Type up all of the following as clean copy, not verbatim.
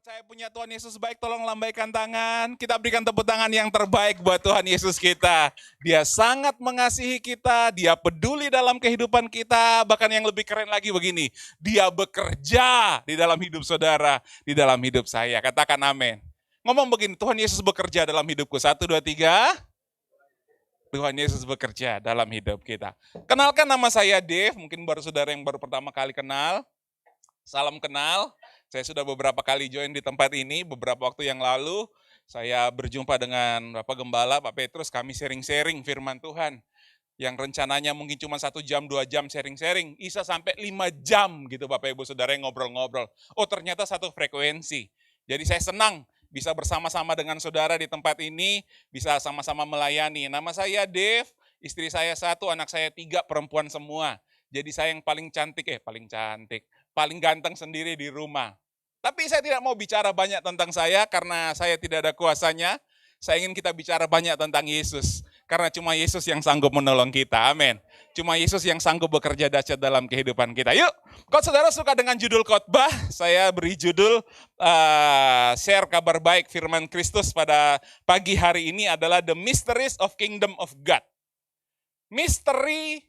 Percaya punya Tuhan Yesus baik, tolong lambaikan tangan. Kita berikan tepuk tangan yang terbaik buat Tuhan Yesus kita. Dia sangat mengasihi kita, dia peduli dalam kehidupan kita. Bahkan yang lebih keren lagi begini, dia bekerja di dalam hidup saudara, di dalam hidup saya. Katakan amin. Ngomong begini, Tuhan Yesus bekerja dalam hidupku. 1, 2, 3. Tuhan Yesus bekerja dalam hidup kita. Kenalkan, nama saya Dave, mungkin baru saudara yang baru pertama kali kenal. Salam kenal. Saya sudah beberapa kali join di tempat ini, beberapa waktu yang lalu saya berjumpa dengan Bapak Gembala, Pak Petrus, kami sharing-sharing firman Tuhan. Yang rencananya mungkin cuma 1 jam, 2 jam sharing-sharing, bisa sampai 5 jam gitu Bapak Ibu Saudara yang ngobrol-ngobrol. Oh ternyata satu frekuensi. Jadi saya senang bisa bersama-sama dengan saudara di tempat ini, bisa sama-sama melayani. Nama saya Dave, istri saya 1, anak saya 3, perempuan semua. Jadi saya yang paling ganteng sendiri di rumah. Tapi saya tidak mau bicara banyak tentang saya karena saya tidak ada kuasanya. Saya ingin kita bicara banyak tentang Yesus. Karena cuma Yesus yang sanggup menolong kita. Amin. Cuma Yesus yang sanggup bekerja dahsyat dalam kehidupan kita. Yuk, kalau saudara suka dengan judul khotbah, saya beri judul share kabar baik firman Kristus pada pagi hari ini adalah The Mysteries of Kingdom of God. Misteri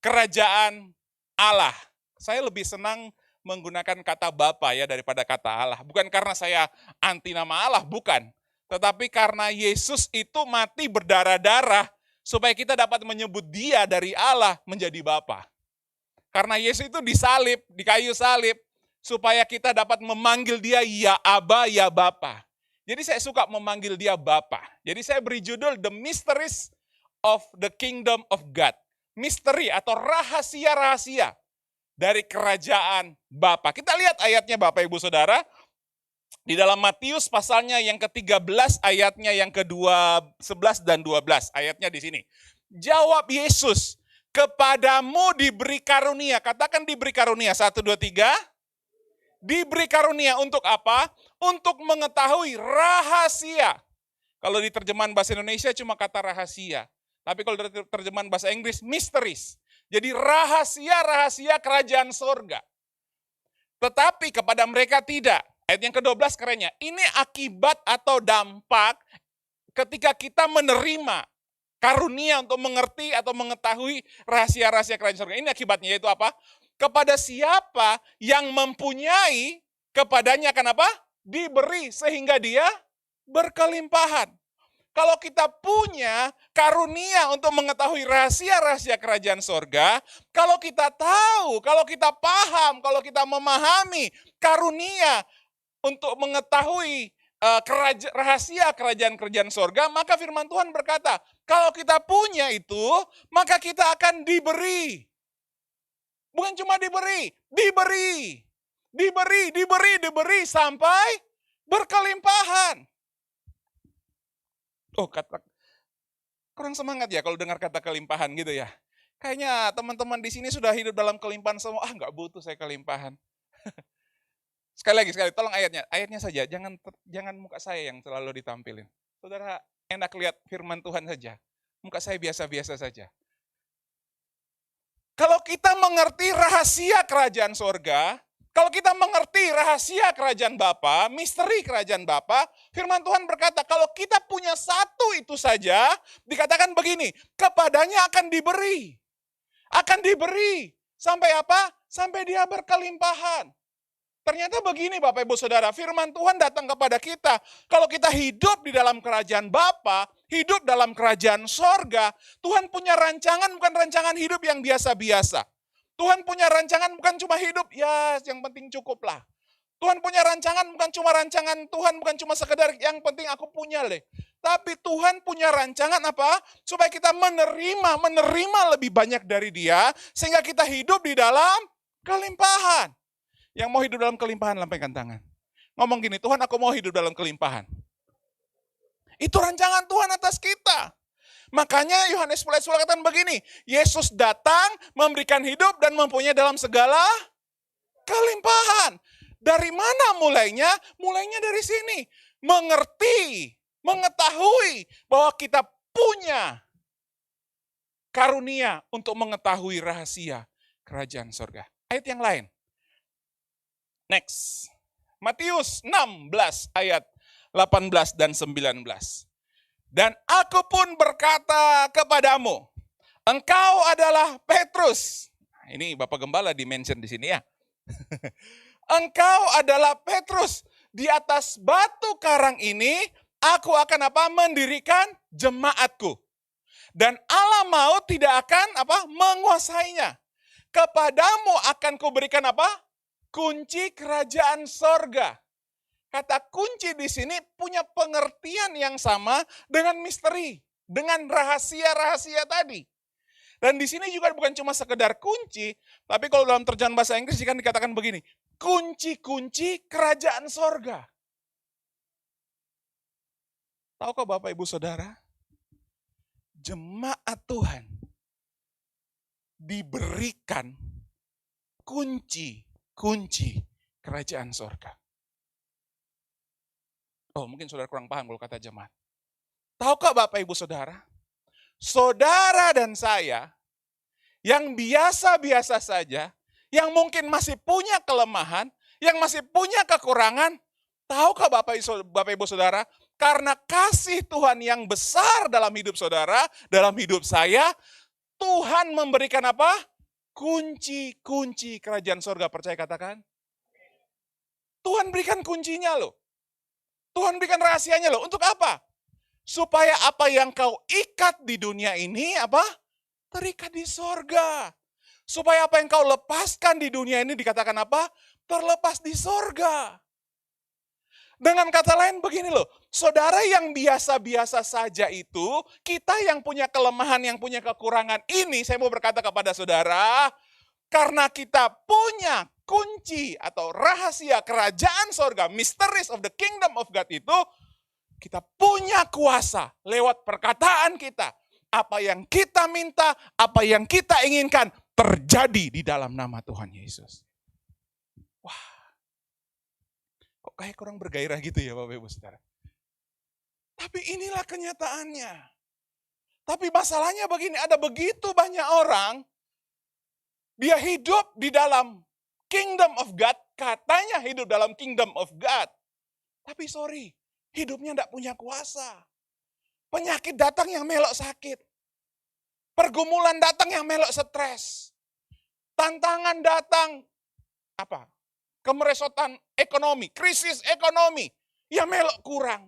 kerajaan Allah. Saya lebih senang menggunakan kata Bapa ya daripada kata Allah. Bukan karena saya anti nama Allah, bukan. Tetapi karena Yesus itu mati berdarah-darah supaya kita dapat menyebut Dia dari Allah menjadi Bapa. Karena Yesus itu disalib, di kayu salib, supaya kita dapat memanggil Dia ya Aba, ya Bapa. Jadi saya suka memanggil Dia Bapa. Jadi saya beri judul The Mysteries of the Kingdom of God. Misteri atau rahasia-rahasia dari kerajaan Bapa. Kita lihat ayatnya Bapak Ibu Saudara. Di dalam Matius pasalnya yang ke-13, ayatnya yang ke-11 dan 12. Ayatnya di sini. Jawab Yesus, kepadamu diberi karunia. Katakan diberi karunia. 1, 2, 3. Diberi karunia untuk apa? Untuk mengetahui rahasia. Kalau di terjemahan bahasa Indonesia cuma kata rahasia. Tapi kalau dari terjemahan bahasa Inggris, mysteries. Jadi rahasia-rahasia kerajaan sorga. Tetapi kepada mereka tidak. Ayat yang ke-12 kerennya. Ini akibat atau dampak ketika kita menerima karunia untuk mengerti atau mengetahui rahasia-rahasia kerajaan sorga. Ini akibatnya yaitu apa? Kepada siapa yang mempunyai, kepadanya akan apa? Diberi sehingga dia berkelimpahan. Kalau kita punya karunia untuk mengetahui rahasia-rahasia kerajaan sorga, kalau kita tahu, kalau kita paham, kalau kita memahami karunia untuk mengetahui rahasia kerajaan sorga, maka firman Tuhan berkata, kalau kita punya itu, maka kita akan diberi. Bukan cuma diberi sampai berkelimpahan. Oh, kurang semangat ya kalau dengar kata kelimpahan gitu ya. Kayaknya teman-teman di sini sudah hidup dalam kelimpahan semua. Nggak butuh saya kelimpahan. Sekali lagi, tolong ayatnya saja. Jangan muka saya yang selalu ditampilin. Saudara enak lihat firman Tuhan saja. Muka saya biasa-biasa saja. Kalau kita mengerti rahasia kerajaan sorga, kalau kita mengerti rahasia kerajaan Bapa, misteri kerajaan Bapa, firman Tuhan berkata, kalau kita punya satu itu saja, dikatakan begini, kepadanya akan diberi. Akan diberi. Sampai apa? Sampai dia berkelimpahan. Ternyata begini Bapak Ibu Saudara, firman Tuhan datang kepada kita. Kalau kita hidup di dalam kerajaan Bapa, hidup dalam kerajaan sorga, Tuhan punya rancangan, bukan rancangan hidup yang biasa-biasa. Tuhan punya rancangan bukan cuma hidup, ya yang penting cukup lah. Tuhan punya rancangan bukan cuma rancangan Tuhan, bukan cuma sekedar yang penting aku punya deh. Tapi Tuhan punya rancangan apa? Supaya kita menerima lebih banyak dari Dia, sehingga kita hidup di dalam kelimpahan. Yang mau hidup dalam kelimpahan, lambaikan tangan. Ngomong gini, Tuhan aku mau hidup dalam kelimpahan. Itu rancangan Tuhan atas kita. Makanya Yohanes mulai katakan begini, Yesus datang memberikan hidup dan mempunyai dalam segala kelimpahan. Dari mana mulainya? Mulainya dari sini. Mengerti, mengetahui bahwa kita punya karunia untuk mengetahui rahasia kerajaan sorga. Ayat yang lain. Next. Matius 16 ayat 18 dan 19. Dan aku pun berkata kepadamu, engkau adalah Petrus. Nah, ini Bapak Gembala di-mention di sini ya. Engkau adalah Petrus. Di atas batu karang ini, aku akan apa? Mendirikan jemaatku. Dan Allah maut tidak akan apa? Menguasainya. Kepadamu akan kuberikan apa? Kunci kerajaan sorga. Kata kunci di sini punya pengertian yang sama dengan misteri, dengan rahasia-rahasia tadi. Dan di sini juga bukan cuma sekedar kunci, tapi kalau dalam terjemahan bahasa Inggris kan dikatakan begini, kunci-kunci kerajaan sorga. Tahukah Bapak Ibu Saudara, jemaat Tuhan diberikan kunci kerajaan sorga. Oh, mungkin saudara kurang paham kalau kata jemaat. Tahukah Bapak Ibu Saudara, saudara dan saya yang biasa-biasa saja, yang mungkin masih punya kelemahan, yang masih punya kekurangan, tahukah Bapak Ibu Saudara, karena kasih Tuhan yang besar dalam hidup saudara, dalam hidup saya, Tuhan memberikan apa? Kunci-kunci kerajaan sorga. Percaya katakan? Tuhan berikan kuncinya loh. Tuhan berikan rahasianya loh. Untuk apa? Supaya apa yang kau ikat di dunia ini, apa? Terikat di sorga. Supaya apa yang kau lepaskan di dunia ini dikatakan apa? Terlepas di sorga. Dengan kata lain begini loh, saudara yang biasa-biasa saja itu, kita yang punya kelemahan, yang punya kekurangan ini, saya mau berkata kepada saudara, karena kita punya kunci atau rahasia kerajaan sorga, mysteries of the kingdom of God itu, kita punya kuasa lewat perkataan kita. Apa yang kita minta, apa yang kita inginkan, terjadi di dalam nama Tuhan Yesus. Wah. Kayak kurang bergairah gitu ya Bapak Ibu Saudara. Tapi inilah kenyataannya. Tapi masalahnya begini, ada begitu banyak orang, dia hidup di dalam kingdom of God, katanya hidup dalam kingdom of God. Tapi sorry, hidupnya tidak punya kuasa. Penyakit datang yang melok sakit. Pergumulan datang yang melok stres. Tantangan datang, apa? Kemerosotan ekonomi, krisis ekonomi, ya melok kurang.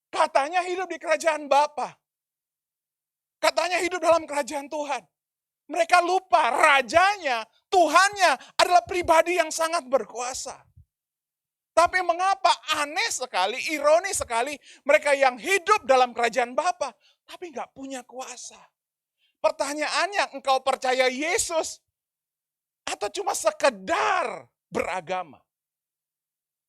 Katanya hidup di kerajaan Bapa. Katanya hidup dalam kerajaan Tuhan. Mereka lupa rajanya, Tuhannya adalah pribadi yang sangat berkuasa. Tapi mengapa aneh sekali, ironis sekali, mereka yang hidup dalam kerajaan Bapa, tapi nggak punya kuasa. Pertanyaannya, engkau percaya Yesus atau cuma sekedar beragama?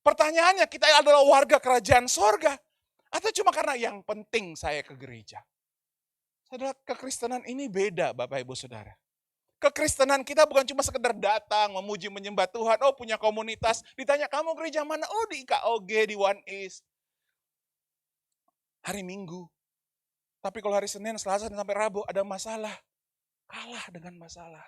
Pertanyaannya, kita adalah warga kerajaan sorga atau cuma karena yang penting saya ke gereja? Saudara, kekristenan ini beda Bapak Ibu Saudara. Kekristenan kita bukan cuma sekedar datang, memuji, menyembah Tuhan, oh punya komunitas, ditanya kamu gereja mana? Oh di IKOG, di One East. Hari Minggu. Tapi kalau hari Senin, Selasa, sampai Rabu ada masalah, kalah dengan masalah.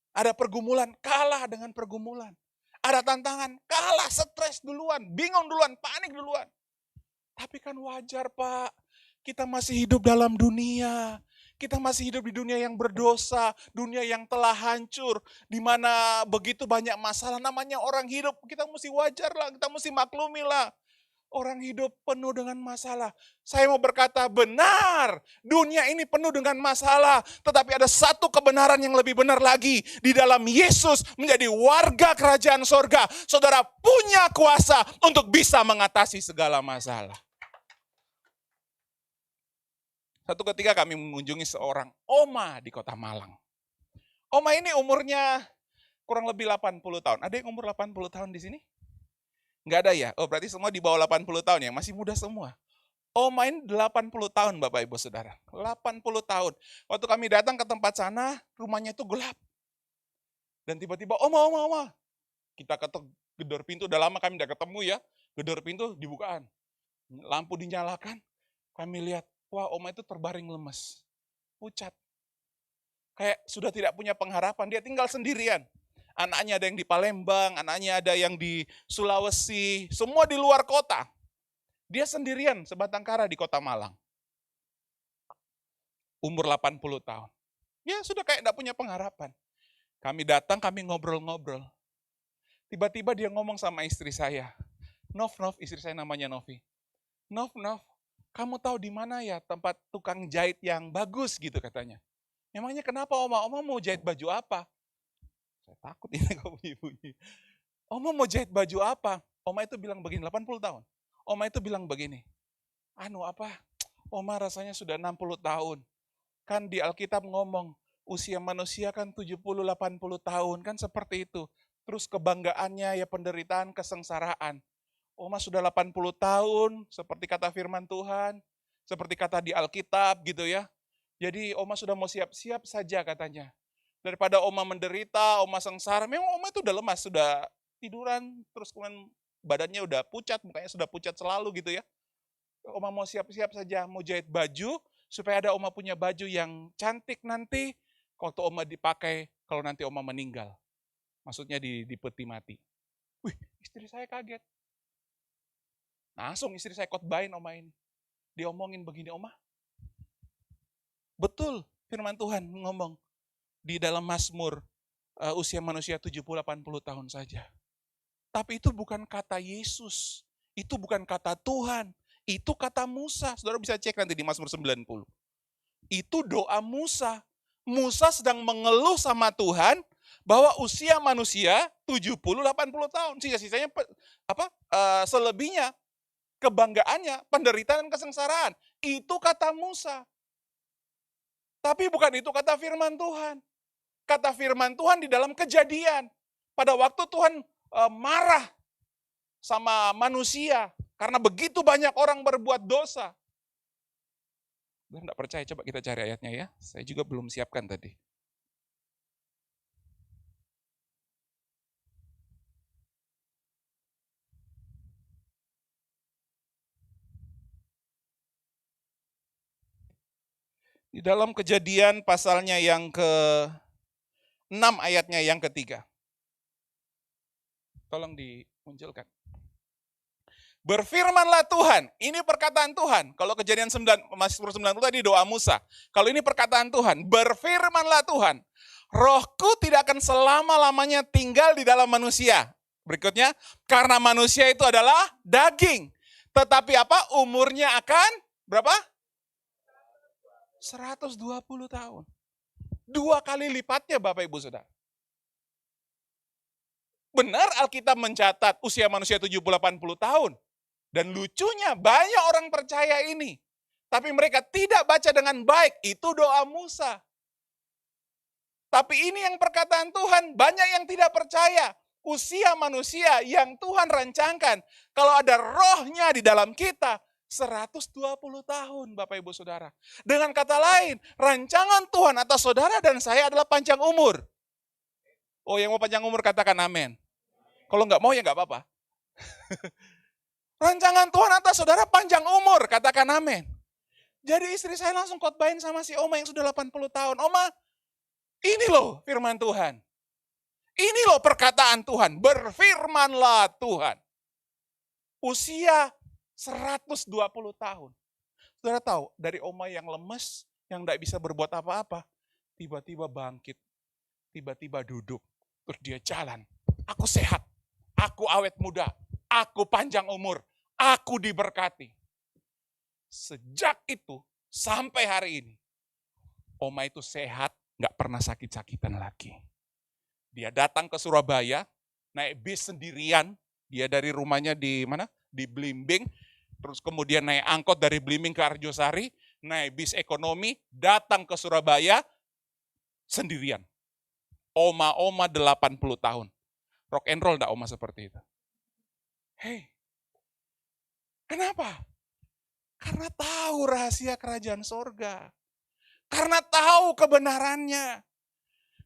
Ada pergumulan, kalah dengan pergumulan. Ada tantangan, kalah, stres duluan, bingung duluan, panik duluan. Tapi kan wajar Pak, kita masih hidup dalam dunia. Kita masih hidup di dunia yang berdosa, dunia yang telah hancur, di mana begitu banyak masalah. Namanya orang hidup, kita mesti wajar lah, kita mesti maklumi lah. Orang hidup penuh dengan masalah. Saya mau berkata benar, dunia ini penuh dengan masalah. Tetapi ada satu kebenaran yang lebih benar lagi. Di dalam Yesus menjadi warga kerajaan sorga. Saudara punya kuasa untuk bisa mengatasi segala masalah. Satu ketika kami mengunjungi seorang oma di kota Malang. Oma ini umurnya kurang lebih 80 tahun. Ada yang umur 80 tahun di sini? Enggak ada ya? Oh berarti semua di bawah 80 tahun ya? Masih muda semua. Oma ini 80 tahun Bapak Ibu Saudara. 80 tahun. Waktu kami datang ke tempat sana, rumahnya itu gelap. Dan tiba-tiba, oma. Kita ketuk gedor pintu, udah lama kami tidak ketemu ya. Gedor pintu dibukaan. Lampu dinyalakan. Kami lihat, wah oma itu terbaring lemes. Pucat. Kayak sudah tidak punya pengharapan, dia tinggal sendirian. Anaknya ada yang di Palembang, anaknya ada yang di Sulawesi, semua di luar kota. Dia sendirian sebatang kara di kota Malang. Umur 80 tahun. Ya sudah kayak enggak punya pengharapan. Kami datang, kami ngobrol-ngobrol. Tiba-tiba dia ngomong sama istri saya. Nov, istri saya namanya Novi. Nov, kamu tahu di mana ya tempat tukang jahit yang bagus gitu katanya. Memangnya kenapa Oma? Oma mau jahit baju apa? Saya takut ini kok bunyi-bunyi. Oma mau jahit baju apa? Oma itu bilang begini, 80 tahun. Oma itu bilang begini, Oma rasanya sudah 60 tahun. Kan di Alkitab ngomong, usia manusia kan 70-80 tahun, kan seperti itu. Terus kebanggaannya ya penderitaan, kesengsaraan. Oma sudah 80 tahun, seperti kata firman Tuhan, seperti kata di Alkitab gitu ya. Jadi Oma sudah mau siap-siap saja katanya. Daripada Oma menderita, Oma sengsara, memang Oma itu udah lemas, sudah tiduran, terus kemudian badannya udah pucat, mukanya sudah pucat selalu gitu ya. Oma mau siap-siap saja, mau jahit baju, supaya ada Oma punya baju yang cantik nanti, waktu Oma dipakai, kalau nanti Oma meninggal. Maksudnya di peti mati. Wih, istri saya kaget. Langsung istri saya khotbahin Oma ini. Dia omongin begini, Oma, betul firman Tuhan ngomong di dalam Mazmur, usia manusia 70-80 tahun saja. Tapi itu bukan kata Yesus, itu bukan kata Tuhan, itu kata Musa. Saudara bisa cek nanti di Mazmur 90. Itu doa Musa. Musa sedang mengeluh sama Tuhan bahwa usia manusia 70-80 tahun. Sisa-sisanya selebihnya kebanggaannya, penderitaan dan kesengsaraan. Itu kata Musa. Tapi bukan itu kata firman Tuhan. Kata firman Tuhan di dalam Kejadian. Pada waktu Tuhan marah sama manusia karena begitu banyak orang berbuat dosa. Tidak percaya, coba kita cari ayatnya ya. Saya juga belum siapkan tadi. Di dalam Kejadian pasalnya yang ke-6 ayatnya yang ke-3. Tolong dimunculkan. Berfirmanlah Tuhan, ini perkataan Tuhan. Kalau Kejadian 9, Mazmur 90 tadi doa Musa. Kalau ini perkataan Tuhan, berfirmanlah Tuhan, rohku tidak akan selama-lamanya tinggal di dalam manusia. Berikutnya, karena manusia itu adalah daging. Tetapi umurnya akan berapa? 120 tahun. 2 kali lipatnya Bapak Ibu Saudara. Benar Alkitab mencatat usia manusia 70-80 tahun. Dan lucunya banyak orang percaya ini. Tapi mereka tidak baca dengan baik. Itu doa Musa. Tapi ini yang perkataan Tuhan. Banyak yang tidak percaya. Usia manusia yang Tuhan rancangkan. Kalau ada rohnya di dalam kita. 120 tahun Bapak Ibu Saudara. Dengan kata lain, rancangan Tuhan atas saudara dan saya adalah panjang umur. Oh, yang mau panjang umur katakan amin. Kalau nggak mau ya nggak apa-apa. Rancangan Tuhan atas saudara panjang umur, katakan amin. Jadi istri saya langsung khotbahin sama si Oma yang sudah 80 tahun. Oma, ini loh firman Tuhan. Ini loh perkataan Tuhan. Berfirmanlah Tuhan. Usia 120 tahun. Saudara tahu, dari Oma yang lemes, yang tidak bisa berbuat apa-apa, tiba-tiba bangkit, tiba-tiba duduk, terus dia jalan. Aku sehat, aku awet muda, aku panjang umur, aku diberkati. Sejak itu, sampai hari ini, Oma itu sehat, gak pernah sakit-sakitan lagi. Dia datang ke Surabaya, naik bis sendirian, dia dari rumahnya di mana? Di Blimbing, terus kemudian naik angkot dari Blimbing ke Arjosari, naik bis ekonomi, datang ke Surabaya sendirian. Oma 80 tahun. Rock and roll enggak Oma seperti itu? Hei, kenapa? Karena tahu rahasia kerajaan sorga. Karena tahu kebenarannya.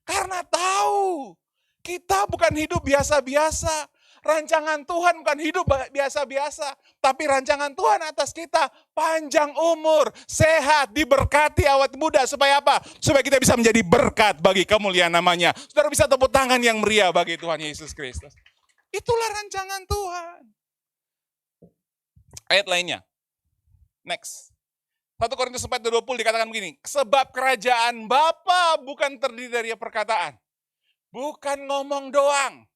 Karena tahu kita bukan hidup biasa-biasa. Rancangan Tuhan bukan hidup biasa-biasa, tapi rancangan Tuhan atas kita panjang umur, sehat, diberkati awet muda. Supaya apa? Supaya kita bisa menjadi berkat bagi kemuliaan namanya. Saudara bisa tepuk tangan yang meriah bagi Tuhan Yesus Kristus. Itulah rancangan Tuhan. Ayat lainnya. Next. 1 Korintus 4:20 dikatakan begini, sebab kerajaan Bapa bukan terdiri dari perkataan, bukan ngomong doang,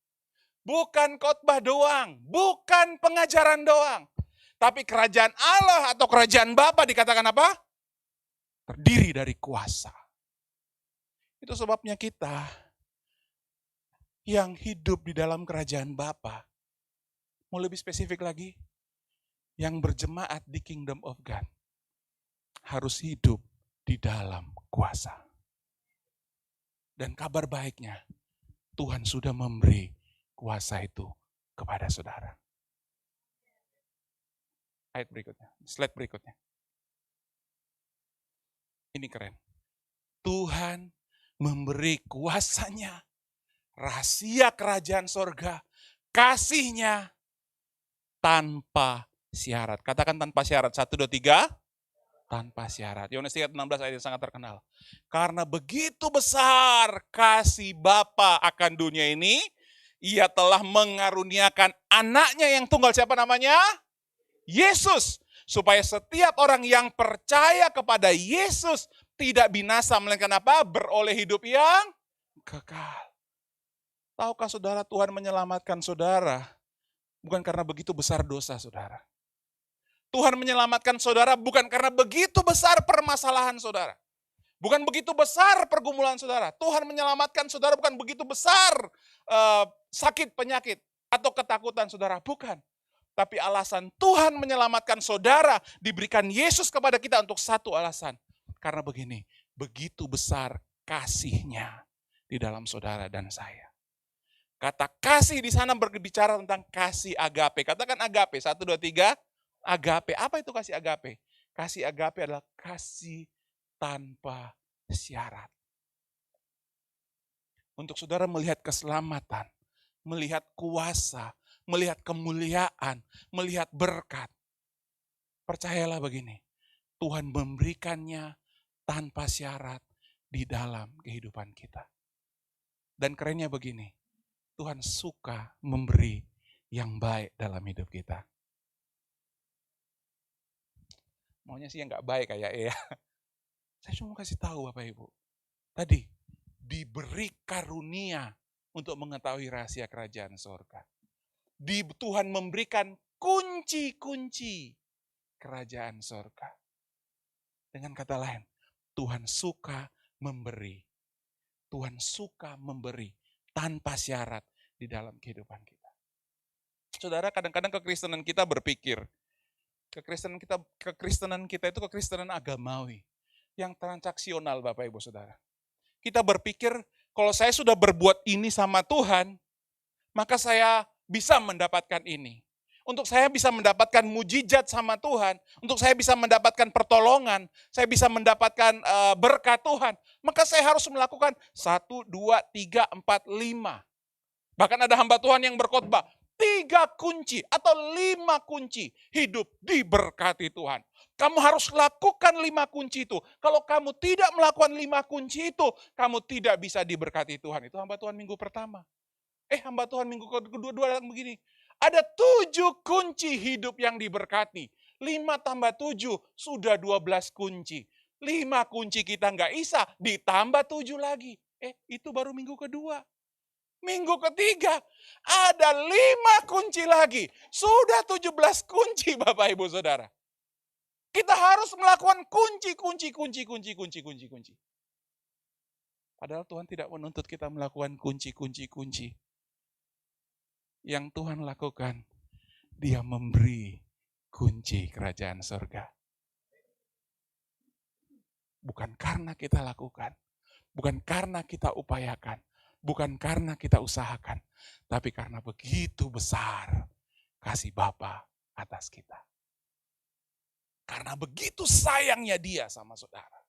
bukan khotbah doang, bukan pengajaran doang. Tapi kerajaan Allah atau kerajaan Bapa dikatakan apa? Terdiri dari kuasa. Itu sebabnya kita yang hidup di dalam kerajaan Bapa, mau lebih spesifik lagi, yang berjemaat di Kingdom of God, harus hidup di dalam kuasa. Dan kabar baiknya, Tuhan sudah memberi kuasa itu kepada saudara. Ayat berikutnya, slide berikutnya. Ini keren. Tuhan memberi kuasanya, rahasia kerajaan sorga, kasihnya tanpa syarat. Katakan tanpa syarat. 1, 2, 3. Tanpa syarat. Yohanes 3:16 ayat yang sangat terkenal. Karena begitu besar kasih Bapa akan dunia ini, Ia telah mengaruniakan anaknya yang tunggal. Siapa namanya? Yesus. Supaya setiap orang yang percaya kepada Yesus tidak binasa, melainkan apa? Beroleh hidup yang kekal. Tahukah saudara, Tuhan menyelamatkan saudara bukan karena begitu besar dosa saudara. Tuhan menyelamatkan saudara bukan karena begitu besar permasalahan saudara. Bukan begitu besar pergumulan saudara. Tuhan menyelamatkan saudara bukan begitu besar sakit, penyakit, atau ketakutan saudara. Bukan. Tapi alasan Tuhan menyelamatkan saudara, diberikan Yesus kepada kita untuk satu alasan. Karena begini, begitu besar kasihnya di dalam saudara dan saya. Kata kasih di sana berbicara tentang kasih agape. Katakan agape, 1, 2, 3. Agape, apa itu kasih agape? Kasih agape adalah kasih tanpa syarat. Untuk saudara melihat keselamatan, melihat kuasa, melihat kemuliaan, melihat berkat. Percayalah begini, Tuhan memberikannya tanpa syarat di dalam kehidupan kita. Dan kerennya begini, Tuhan suka memberi yang baik dalam hidup kita. Maunya sih yang gak baik kayak ya. Saya cuma kasih tahu Bapak Ibu. Tadi, diberi karunia untuk mengetahui rahasia kerajaan sorga. Tuhan memberikan kunci-kunci kerajaan sorga. Dengan kata lain, Tuhan suka memberi. Tuhan suka memberi tanpa syarat di dalam kehidupan kita. Saudara, kadang-kadang kekristenan kita berpikir, kekristenan kita itu kekristenan agamawi yang transaksional Bapak Ibu Saudara. Kita berpikir kalau saya sudah berbuat ini sama Tuhan, maka saya bisa mendapatkan ini. Untuk saya bisa mendapatkan mujizat sama Tuhan, untuk saya bisa mendapatkan pertolongan, saya bisa mendapatkan berkat Tuhan, maka saya harus melakukan 1, 2, 3, 4, 5. Bahkan ada hamba Tuhan yang berkhotbah, 3 kunci atau 5 kunci hidup diberkati Tuhan. Kamu harus lakukan 5 kunci itu. Kalau kamu tidak melakukan 5 kunci itu, kamu tidak bisa diberkati Tuhan. Itu hamba Tuhan minggu pertama. Hamba Tuhan minggu kedua begini. Ada 7 kunci hidup yang diberkati. 5 tambah 7 sudah 12 kunci. 5 kunci kita nggak bisa, ditambah 7 lagi. Itu baru minggu kedua. Minggu ketiga, ada 5 kunci lagi. Sudah 17 kunci Bapak Ibu Saudara. Kita harus melakukan kunci. Padahal Tuhan tidak menuntut kita melakukan kunci. Yang Tuhan lakukan, Dia memberi kunci kerajaan surga. Bukan karena kita lakukan, bukan karena kita upayakan, bukan karena kita usahakan, tapi karena begitu besar kasih Bapa atas kita. Karena begitu sayangnya Dia sama saudara.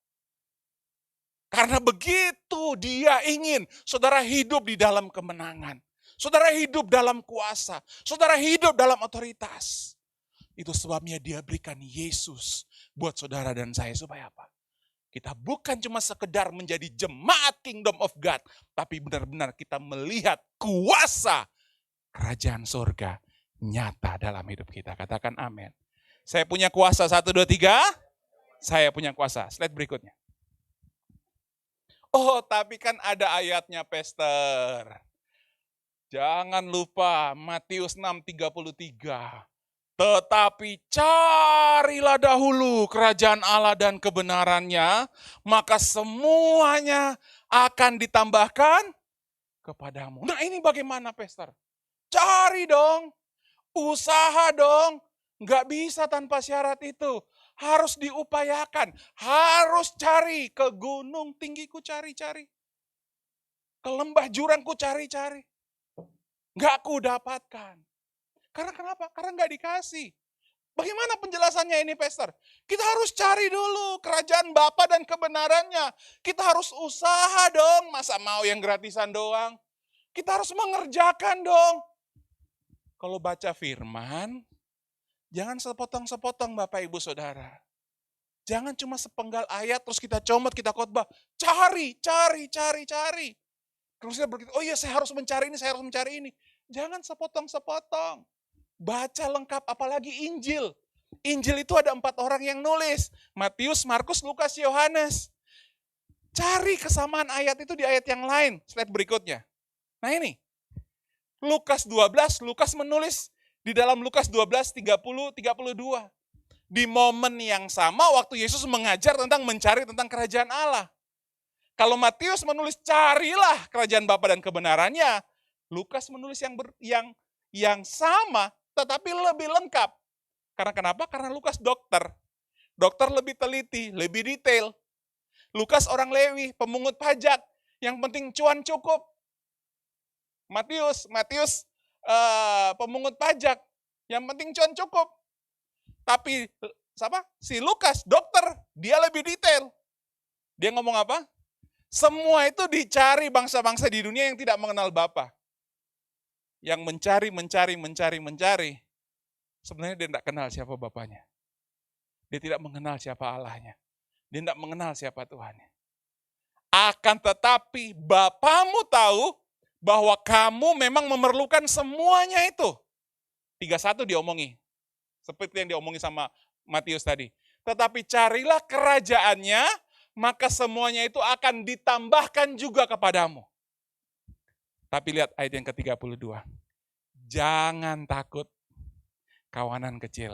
Karena begitu Dia ingin saudara hidup di dalam kemenangan. Saudara hidup dalam kuasa. Saudara hidup dalam otoritas. Itu sebabnya dia berikan Yesus buat saudara dan saya. Supaya apa? Kita bukan cuma sekedar menjadi jemaat Kingdom of God. Tapi benar-benar kita melihat kuasa kerajaan surga nyata dalam hidup kita. Katakan amin. Saya punya kuasa 1, 2, 3. Saya punya kuasa. Slide berikutnya. Oh, tapi kan ada ayatnya, Pastor. Jangan lupa Matius 6:33. Tetapi carilah dahulu kerajaan Allah dan kebenarannya, maka semuanya akan ditambahkan kepadamu. Nah, ini bagaimana, Pastor? Cari dong, usaha dong. Nggak bisa tanpa syarat itu. Harus diupayakan, harus cari. Ke gunung tinggi ku cari-cari. Ke lembah jurang ku cari-cari. Nggak ku dapatkan. Karena kenapa? Karena nggak dikasih. Bagaimana penjelasannya ini, Pastor? Kita harus cari dulu kerajaan Bapa dan kebenarannya. Kita harus usaha dong. Masa mau yang gratisan doang? Kita harus mengerjakan dong. Kalau baca firman, jangan sepotong-sepotong Bapak Ibu Saudara. Jangan cuma sepenggal ayat terus kita comot, kita khotbah. Cari. Terus kita berkata, oh iya saya harus mencari ini, saya harus mencari ini. Jangan sepotong-sepotong. Baca lengkap, apalagi Injil. Injil itu ada 4 orang yang nulis. Matius, Markus, Lukas, Yohanes. Cari kesamaan ayat itu di ayat yang lain. Slide berikutnya. Nah ini. Lukas 12, Lukas menulis di dalam Lukas 12, 30, 32. Di momen yang sama waktu Yesus mengajar tentang mencari tentang kerajaan Allah. Kalau Matius menulis carilah kerajaan Bapa dan kebenarannya, Lukas menulis yang sama tetapi lebih lengkap. Karena kenapa? Karena Lukas dokter. Dokter lebih teliti, lebih detail. Lukas orang Lewi, pemungut pajak. Yang penting cuan cukup. Matius pemungut pajak. Yang penting cuan cukup. Tapi si Lukas dokter, dia lebih detail. Dia ngomong apa? Semua itu dicari bangsa-bangsa di dunia yang tidak mengenal Bapa. Yang mencari. Sebenarnya dia tidak kenal siapa Bapanya. Dia tidak mengenal siapa Allahnya. Dia tidak mengenal siapa Tuhannya. Akan tetapi Bapamu tahu bahwa kamu memang memerlukan semuanya itu. 31 diomongi. Seperti yang diomongi sama Matius tadi. Tetapi carilah kerajaannya, maka semuanya itu akan ditambahkan juga kepadamu. Tapi lihat ayat yang ke-32. Jangan takut kawanan kecil.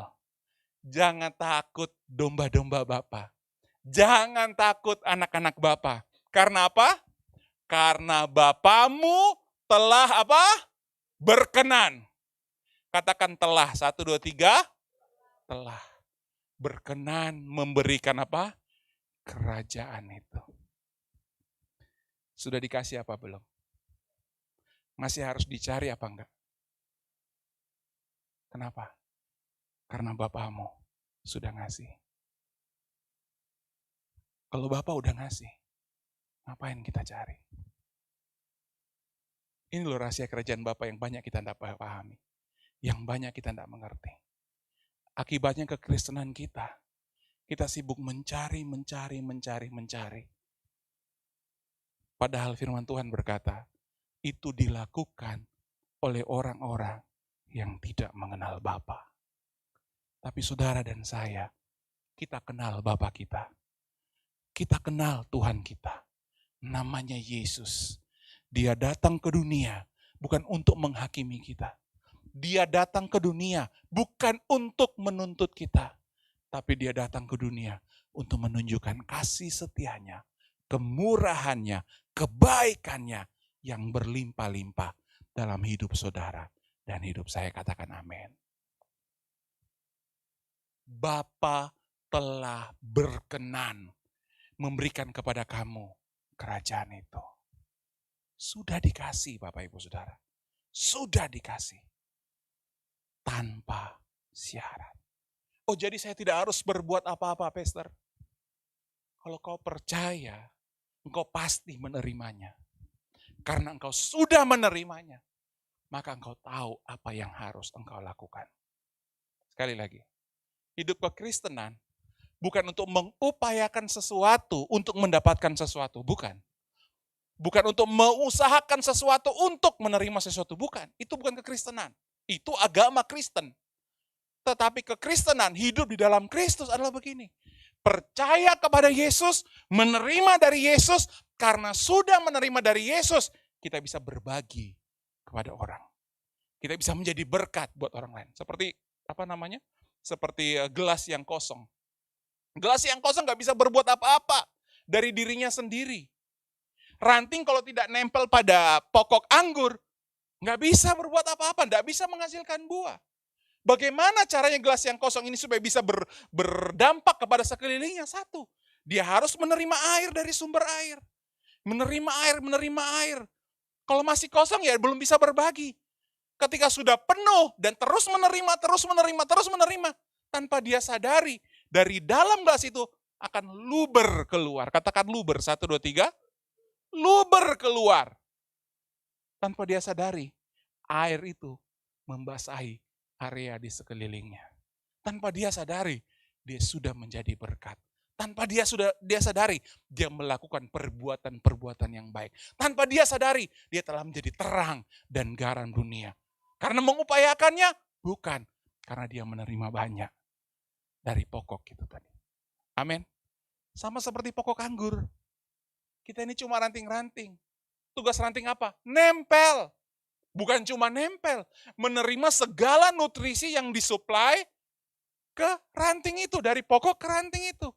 Jangan takut domba-domba Bapa. Jangan takut anak-anak Bapa. Karena apa? Karena Bapamu telah apa? Berkenan. Katakan telah. 1, 2, 3. Telah berkenan memberikan apa? Kerajaan itu. Sudah dikasih apa belum? Masih harus dicari apa enggak? Kenapa? Karena Bapamu sudah ngasih. Kalau Bapa udah ngasih, ngapain kita cari? Ini loh rahasia kerajaan Bapa yang banyak kita tidak pahami. Yang banyak kita tidak mengerti. Akibatnya kekristenan kita sibuk mencari. Padahal firman Tuhan berkata, itu dilakukan oleh orang-orang yang tidak mengenal Bapa. Tapi saudara dan saya, kita kenal Bapa kita. Kita kenal Tuhan kita. Namanya Yesus. Dia datang ke dunia bukan untuk menghakimi kita. Dia datang ke dunia bukan untuk menuntut kita. Tapi dia datang ke dunia untuk menunjukkan kasih setianya, kemurahannya, kebaikannya yang berlimpah-limpah dalam hidup saudara dan hidup saya. Katakan amin. Bapa telah berkenan memberikan kepada kamu kerajaan itu. Sudah dikasih Bapak Ibu Saudara. Sudah dikasih. Tanpa syarat. Oh jadi saya tidak harus berbuat apa-apa, Pastor. Kalau kau percaya, engkau pasti menerimanya. Karena engkau sudah menerimanya. maka engkau tahu apa yang harus engkau lakukan. Sekali lagi, hidup kekristenan bukan untuk mengupayakan sesuatu untuk mendapatkan sesuatu, bukan. Bukan untuk mengusahakan sesuatu untuk menerima sesuatu, bukan. Itu bukan kekristenan. Itu agama Kristen. Tetapi kekristenan, hidup di dalam Kristus adalah begini. Percaya kepada Yesus, menerima dari Yesus, karena sudah menerima dari Yesus, kita bisa berbagi kepada orang. Kita bisa menjadi berkat buat orang lain. Seperti Seperti gelas yang kosong. Gelas yang kosong gak bisa berbuat apa-apa dari dirinya sendiri. Ranting kalau tidak nempel pada pokok anggur, nggak bisa berbuat apa-apa, nggak bisa menghasilkan buah. Bagaimana caranya gelas yang kosong ini supaya bisa berdampak kepada sekelilingnya? Satu, dia harus menerima air dari sumber air. Menerima air. Kalau masih kosong ya belum bisa berbagi. Ketika sudah penuh dan terus menerima, tanpa dia sadari, dari dalam gelas itu akan luber keluar. Katakan luber, 1, 2, 3. Luber keluar. Tanpa dia sadari, air itu membasahi area di sekelilingnya. Tanpa dia sadari, dia sudah menjadi berkat. Tanpa dia sadari, dia melakukan perbuatan-perbuatan yang baik. Tanpa dia sadari, dia telah menjadi terang dan garam dunia. Karena mengupayakannya, bukan. Karena dia menerima banyak dari pokok itu tadi. Amin. Sama seperti pokok anggur. Kita ini cuma ranting-ranting. Tugas ranting apa? Nempel. Bukan cuma nempel. Menerima segala nutrisi yang disuplai ke ranting itu. Dari pokok ke ranting itu.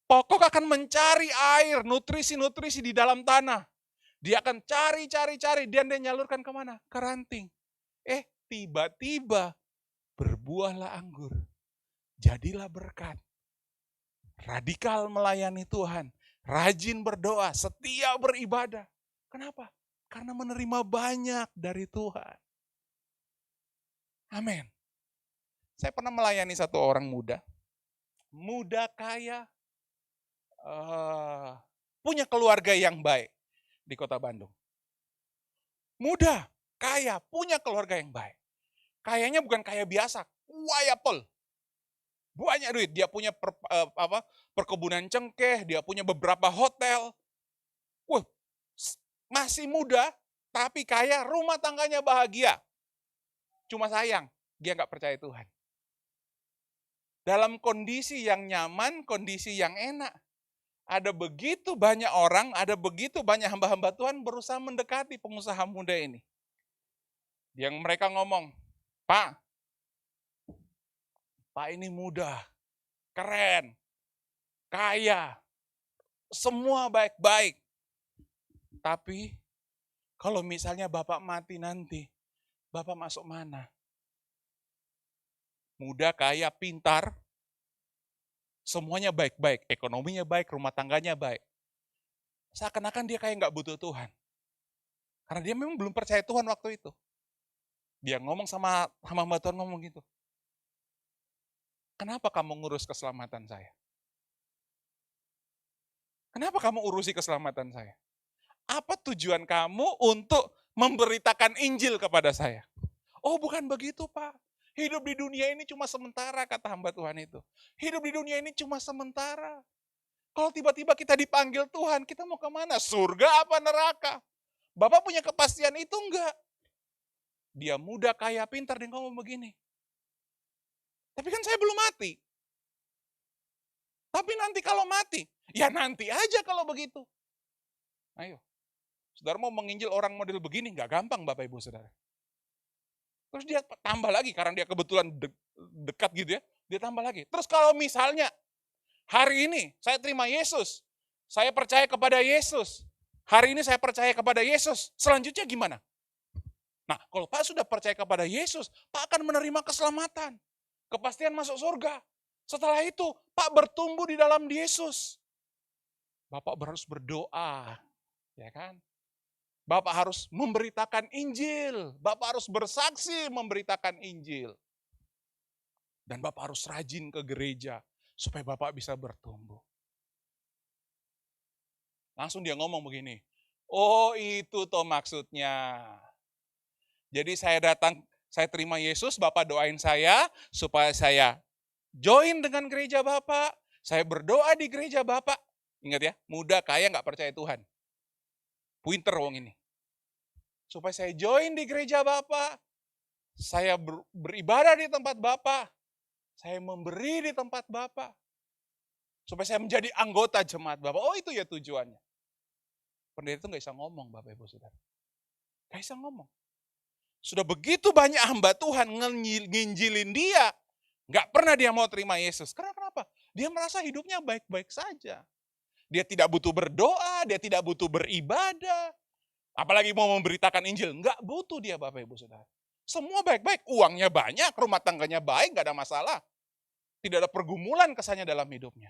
Pokok akan mencari air, nutrisi-nutrisi di dalam tanah. Dia akan cari. Dan dia nyalurkan kemana? Ke ranting. Tiba-tiba berbuahlah anggur. Jadilah berkat. Radikal melayani Tuhan. Rajin berdoa, setia beribadah. Kenapa? Karena menerima banyak dari Tuhan. Amin. Saya pernah melayani satu orang muda kaya, punya keluarga yang baik di kota Bandung. Muda, kaya, punya keluarga yang baik. Kayanya bukan kaya biasa, kaya pol. Banyak duit, dia punya perkebunan cengkeh, dia punya beberapa hotel. Wah, masih muda, tapi kaya, rumah tangganya bahagia. Cuma sayang, dia nggak percaya Tuhan. Dalam kondisi yang nyaman, kondisi yang enak. Ada begitu banyak orang, ada begitu banyak hamba-hamba Tuhan berusaha mendekati pengusaha muda ini. Yang mereka ngomong, Pak ini muda, keren, kaya, semua baik-baik. Tapi kalau misalnya Bapak mati nanti, Bapak masuk mana? Muda, kaya, pintar, semuanya baik-baik, ekonominya baik, rumah tangganya baik. Seakan-akan dia kayak nggak butuh Tuhan. Karena dia memang belum percaya Tuhan waktu itu. Dia ngomong sama hamba Tuhan ngomong gitu. Kenapa kamu ngurus keselamatan saya? Kenapa kamu urusi keselamatan saya? Apa tujuan kamu untuk memberitakan Injil kepada saya? Oh, bukan begitu, Pak. Hidup di dunia ini cuma sementara, kata hamba Tuhan itu. Hidup di dunia ini cuma sementara. Kalau tiba-tiba kita dipanggil Tuhan, kita mau kemana? Surga apa neraka? Bapak punya kepastian itu enggak? Dia muda, kaya, pintar, dia ngomong begini. Tapi kan saya belum mati. Tapi nanti kalau mati, ya nanti aja kalau begitu. Ayo, saudara mau menginjil orang model begini, nggak gampang Bapak Ibu Saudara. Terus dia tambah lagi, karena dia kebetulan dekat gitu ya, dia tambah lagi. Terus kalau misalnya, hari ini saya terima Yesus, saya percaya kepada Yesus, hari ini saya percaya kepada Yesus, selanjutnya gimana? Nah, kalau Pak sudah percaya kepada Yesus, Pak akan menerima keselamatan, kepastian masuk surga. Setelah itu, Pak bertumbuh di dalam Yesus. Bapak harus berdoa, ya kan? Bapak harus memberitakan Injil. Bapak harus bersaksi memberitakan Injil. Dan Bapak harus rajin ke gereja supaya Bapak bisa bertumbuh. Langsung dia ngomong begini, oh itu toh maksudnya. Jadi saya datang, saya terima Yesus, Bapak doain saya supaya saya join dengan gereja Bapak. Saya berdoa di gereja Bapak. Ingat ya, muda, kaya, nggak percaya Tuhan. Pinter wong ini. Supaya saya join di gereja Bapak. Saya beribadah di tempat Bapak. Saya memberi di tempat Bapak. Supaya saya menjadi anggota jemaat Bapak. Oh, itu ya tujuannya. Pendeta itu nggak bisa ngomong, Bapak Ibu Saudara. Nggak bisa ngomong. Sudah begitu banyak hamba Tuhan nginjilin dia. Nggak pernah dia mau terima Yesus. Karena kenapa? Dia merasa hidupnya baik-baik saja. Dia tidak butuh berdoa, dia tidak butuh beribadah. Apalagi mau memberitakan Injil. Nggak butuh dia, Bapak Ibu Saudara. Semua baik-baik, uangnya banyak, rumah tangganya baik, nggak ada masalah. Tidak ada pergumulan kesannya dalam hidupnya.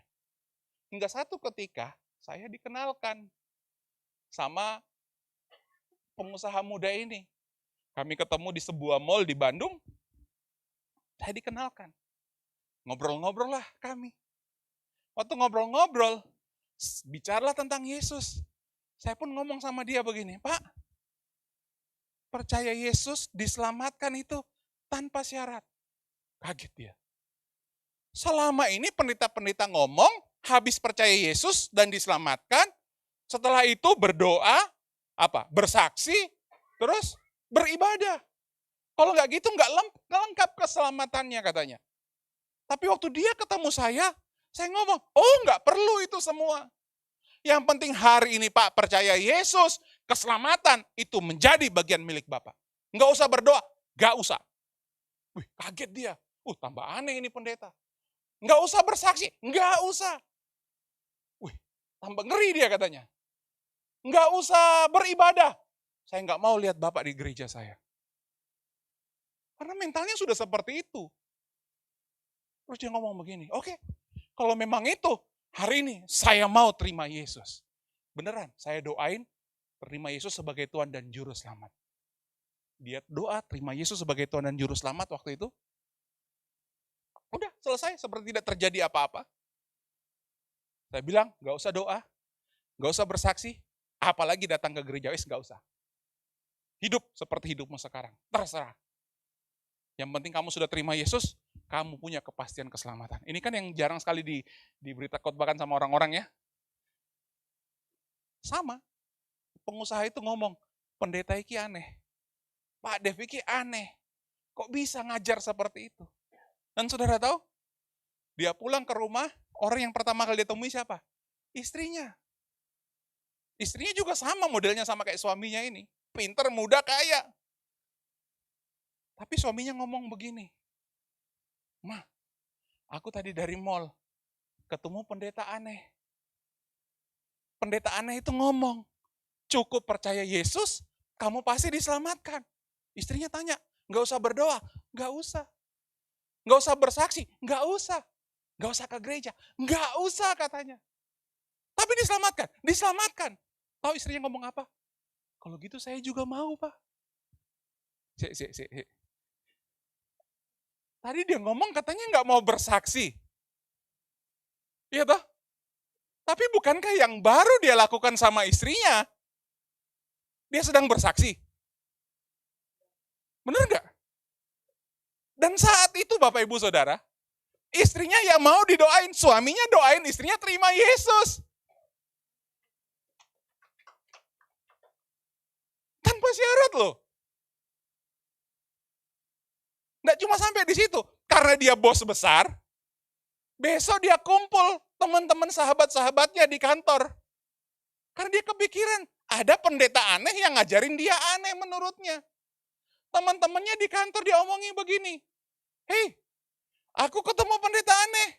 Hingga satu ketika saya dikenalkan sama pengusaha muda ini. Kami ketemu di sebuah mall di Bandung, saya dikenalkan. Ngobrol-ngobrol lah kami. Waktu ngobrol-ngobrol, bicaralah tentang Yesus. Saya pun ngomong sama dia begini, Pak, percaya Yesus diselamatkan itu tanpa syarat. Kaget dia. Selama ini pendeta-pendeta ngomong, habis percaya Yesus dan diselamatkan, setelah itu berdoa, bersaksi, terus beribadah. Kalau nggak gitu nggak lengkap keselamatannya katanya. Tapi waktu dia ketemu saya ngomong, oh nggak perlu itu semua. Yang penting hari ini Pak percaya Yesus, keselamatan itu menjadi bagian milik Bapak. Nggak usah berdoa, nggak usah. Wih, kaget dia. Tambah aneh ini pendeta. Nggak usah bersaksi, nggak usah. Wih, tambah ngeri dia katanya. Nggak usah beribadah. Saya nggak mau lihat Bapak di gereja saya. Karena mentalnya sudah seperti itu. Terus dia ngomong begini, oke, kalau memang itu, hari ini saya mau terima Yesus. Beneran, saya doain terima Yesus sebagai Tuhan dan Juru Selamat. Dia doa terima Yesus sebagai Tuhan dan Juru Selamat waktu itu. Udah selesai, seperti tidak terjadi apa-apa. Saya bilang, gak usah doa, gak usah bersaksi, apalagi datang ke gereja, gak usah. Hidup seperti hidupmu sekarang, terserah. Yang penting kamu sudah terima Yesus, kamu punya kepastian keselamatan. Ini kan yang jarang sekali diberita khotbahkan sama orang-orang ya. Sama, pengusaha itu ngomong, pendeta iki aneh, Pak Dev iki aneh, kok bisa ngajar seperti itu? Dan saudara tahu, dia pulang ke rumah, orang yang pertama kali dia temui siapa? Istrinya. Istrinya juga sama, modelnya sama kayak suaminya ini. Pinter, muda, kaya. Tapi suaminya ngomong begini, Ma, aku tadi dari mall, ketemu pendeta aneh. Pendeta aneh itu ngomong, cukup percaya Yesus, kamu pasti diselamatkan. Istrinya tanya, gak usah berdoa? Gak usah. Gak usah bersaksi? Gak usah. Gak usah ke gereja? Gak usah katanya. Tapi diselamatkan? Diselamatkan. Tahu istrinya ngomong apa? Kalau gitu saya juga mau, Pak. Tadi dia ngomong katanya gak mau bersaksi. Iya toh? Tapi bukankah yang baru dia lakukan sama istrinya, dia sedang bersaksi? Benar gak? Dan saat itu Bapak Ibu Saudara, istrinya ya mau didoain, suaminya doain, istrinya terima Yesus. Tanpa syarat loh. Nggak cuma sampai di situ, karena dia bos besar, besok dia kumpul teman-teman sahabat-sahabatnya di kantor. Karena dia kepikiran, ada pendeta aneh yang ngajarin dia aneh menurutnya. Teman-temannya di kantor dia omongin begini, hei, aku ketemu pendeta aneh.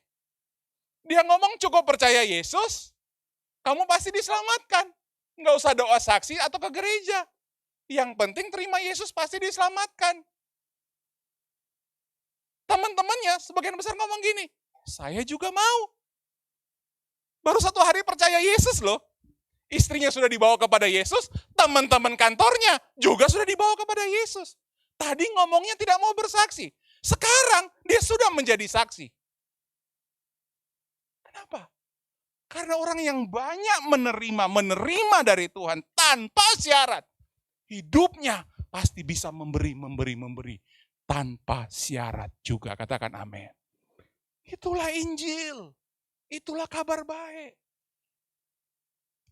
Dia ngomong cukup percaya Yesus, kamu pasti diselamatkan. Nggak usah doa saksi atau ke gereja. Yang penting terima Yesus pasti diselamatkan. Teman-temannya sebagian besar ngomong gini, saya juga mau. Baru 1 hari percaya Yesus loh. Istrinya sudah dibawa kepada Yesus, teman-teman kantornya juga sudah dibawa kepada Yesus. Tadi ngomongnya tidak mau bersaksi. Sekarang dia sudah menjadi saksi. Kenapa? Karena orang yang banyak menerima dari Tuhan tanpa syarat. Hidupnya pasti bisa memberi tanpa syarat juga. Katakan amin. Itulah Injil. Itulah kabar baik.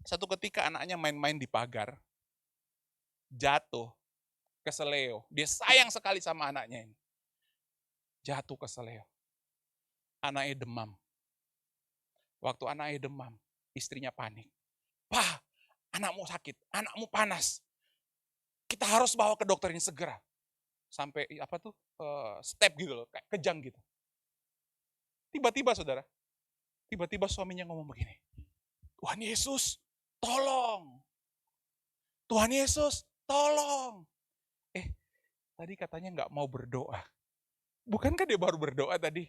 Satu ketika anaknya main-main di pagar. Jatuh, keseleo. Dia sayang sekali sama anaknya ini. Jatuh keseleo. Anaknya demam. Waktu anaknya demam, istrinya panik. Pak, anakmu sakit, anakmu panas. Kita harus bawa ke dokter ini segera. Sampai step gitu loh, kayak kejang gitu. Tiba-tiba saudara, suaminya ngomong begini. Tuhan Yesus, tolong. Tuhan Yesus, tolong. Tadi katanya nggak mau berdoa. Bukankah dia baru berdoa tadi?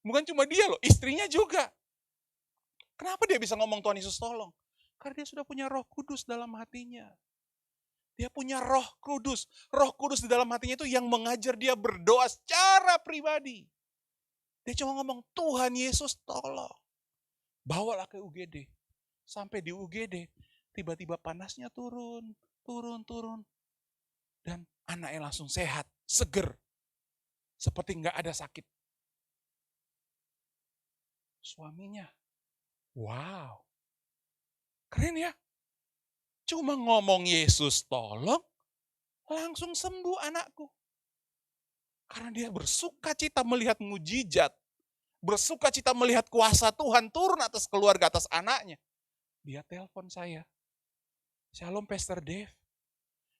Bukan cuma dia loh, istrinya juga. Kenapa dia bisa ngomong Tuhan Yesus tolong? Karena dia sudah punya Roh Kudus dalam hatinya. Dia punya Roh Kudus. Roh Kudus di dalam hatinya itu yang mengajar dia berdoa secara pribadi. Dia cuma ngomong, Tuhan Yesus tolong. Bawalah ke UGD. Sampai di UGD, tiba-tiba panasnya turun. Dan anaknya langsung sehat, seger. Seperti nggak ada sakit. Suaminya, wow. Keren ya. Cuma ngomong Yesus tolong, langsung sembuh anakku. Karena dia bersuka cita melihat mujizat. Bersuka cita melihat kuasa Tuhan turun atas keluarga, atas anaknya. Dia telepon saya. Shalom Pastor Dave.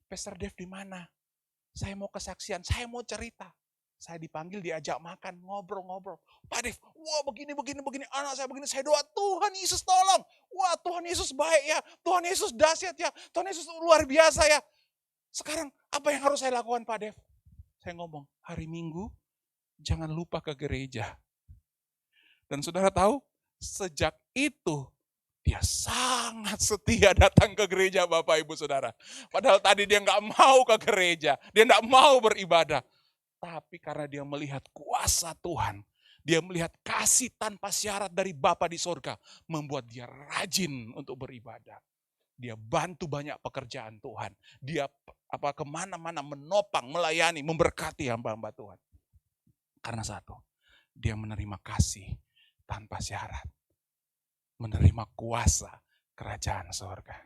Pastor Dave di mana? Saya mau kesaksian, saya mau cerita. Saya dipanggil, diajak makan, ngobrol-ngobrol. Pak Dev, wah begini, anak saya begini, saya doa, Tuhan Yesus tolong. Wah Tuhan Yesus baik ya, Tuhan Yesus dahsyat ya, Tuhan Yesus luar biasa ya. Sekarang apa yang harus saya lakukan Pak Dev? Saya ngomong, hari Minggu jangan lupa ke gereja. Dan saudara tahu, sejak itu dia sangat setia datang ke gereja Bapak Ibu Saudara. Padahal tadi dia nggak mau ke gereja, dia nggak mau beribadah. Tapi karena dia melihat kuasa Tuhan, dia melihat kasih tanpa syarat dari Bapa di sorga, membuat dia rajin untuk beribadah. Dia bantu banyak pekerjaan Tuhan. Dia kemana-mana menopang, melayani, memberkati hamba-hamba Tuhan. Karena satu, dia menerima kasih tanpa syarat. Menerima kuasa kerajaan sorga.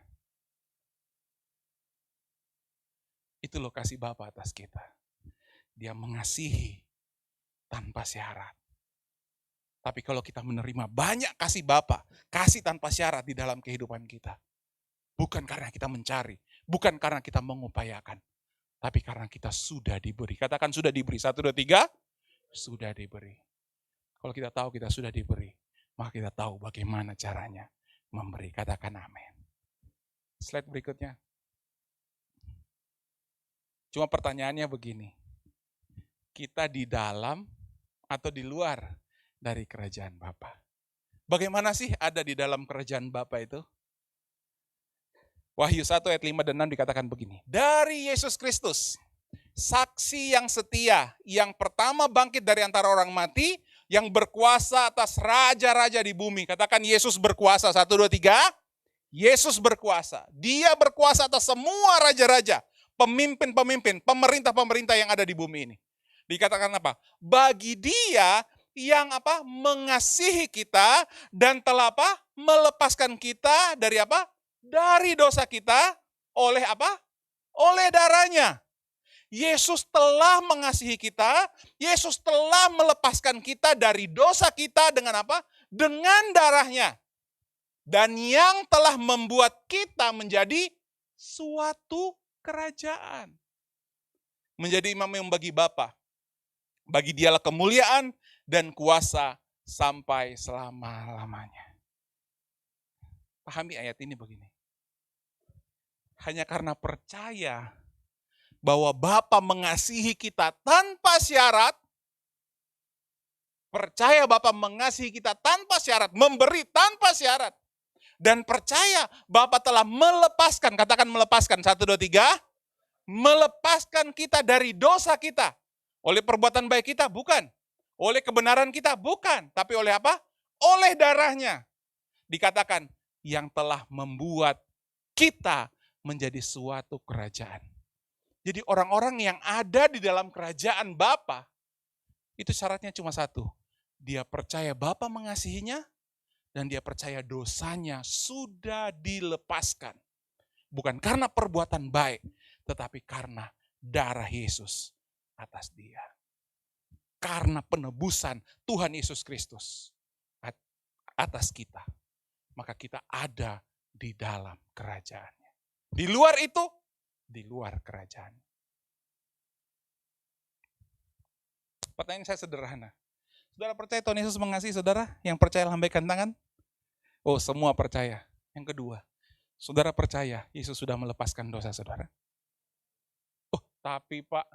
Itu loh kasih Bapa atas kita. Dia mengasihi tanpa syarat. Tapi kalau kita menerima banyak kasih Bapa, kasih tanpa syarat di dalam kehidupan kita. Bukan karena kita mencari, bukan karena kita mengupayakan, tapi karena kita sudah diberi. Katakan sudah diberi. 1, 2, 3. Sudah diberi. Kalau kita tahu kita sudah diberi, maka kita tahu bagaimana caranya memberi. Katakan amin. Slide berikutnya. Cuma pertanyaannya begini. Kita di dalam atau di luar dari kerajaan Bapa? Bagaimana sih ada di dalam kerajaan Bapa itu? Wahyu 1 ayat 5 dan 6 dikatakan begini. Dari Yesus Kristus, saksi yang setia, yang pertama bangkit dari antara orang mati, yang berkuasa atas raja-raja di bumi. Katakan Yesus berkuasa. 1, 2, 3. Yesus berkuasa. Dia berkuasa atas semua raja-raja, pemimpin-pemimpin, pemerintah-pemerintah yang ada di bumi ini. Dikatakan apa? Bagi dia yang mengasihi kita dan telah melepaskan kita dari dari dosa kita oleh oleh darahnya. Yesus telah mengasihi kita, Yesus telah melepaskan kita dari dosa kita dengan dengan darahnya. Dan yang telah membuat kita menjadi suatu kerajaan. Menjadi imam yang bagi Bapa. Bagi dialah kemuliaan dan kuasa sampai selama-lamanya. Pahami ayat ini begini. Hanya karena percaya bahwa Bapa mengasihi kita tanpa syarat, percaya Bapa mengasihi kita tanpa syarat, memberi tanpa syarat, dan percaya Bapa telah melepaskan, katakan melepaskan, 1, 2, 3, melepaskan kita dari dosa kita. Oleh perbuatan baik kita? Bukan. Oleh kebenaran kita? Bukan. Tapi oleh apa? Oleh darahnya. Dikatakan yang telah membuat kita menjadi suatu kerajaan. Jadi orang-orang yang ada di dalam kerajaan Bapa, itu syaratnya cuma satu. Dia percaya Bapa mengasihinya, dan dia percaya dosanya sudah dilepaskan. Bukan karena perbuatan baik, tetapi karena darah Yesus atas dia. Karena penebusan Tuhan Yesus Kristus atas kita. Maka kita ada di dalam kerajaannya. Di luar itu, di luar kerajaan. Pertanyaan saya sederhana. Saudara percaya Tuhan Yesus mengasihi saudara? Yang percaya lambaikan tangan? Oh, semua percaya. Yang kedua, saudara percaya Yesus sudah melepaskan dosa saudara? Oh, tapi Pak,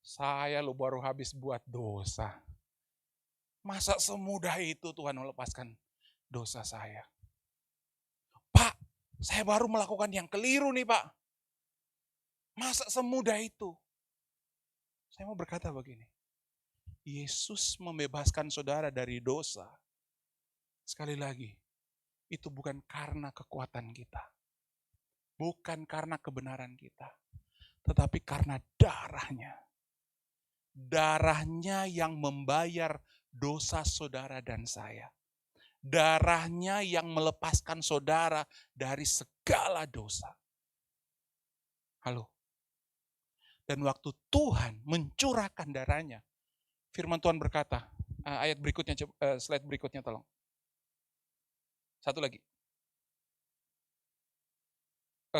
saya lo baru habis buat dosa. Masa semudah itu Tuhan melepaskan dosa saya? Pak, saya baru melakukan yang keliru nih Pak. Masa semudah itu? Saya mau berkata begini. Yesus membebaskan saudara dari dosa. Sekali lagi, itu bukan karena kekuatan kita. Bukan karena kebenaran kita. Tetapi karena darahnya. Darahnya yang membayar dosa saudara dan saya. Darahnya yang melepaskan saudara dari segala dosa. Halo. Dan waktu Tuhan mencurahkan darahnya, firman Tuhan berkata, ayat berikutnya, slide berikutnya tolong. Satu lagi.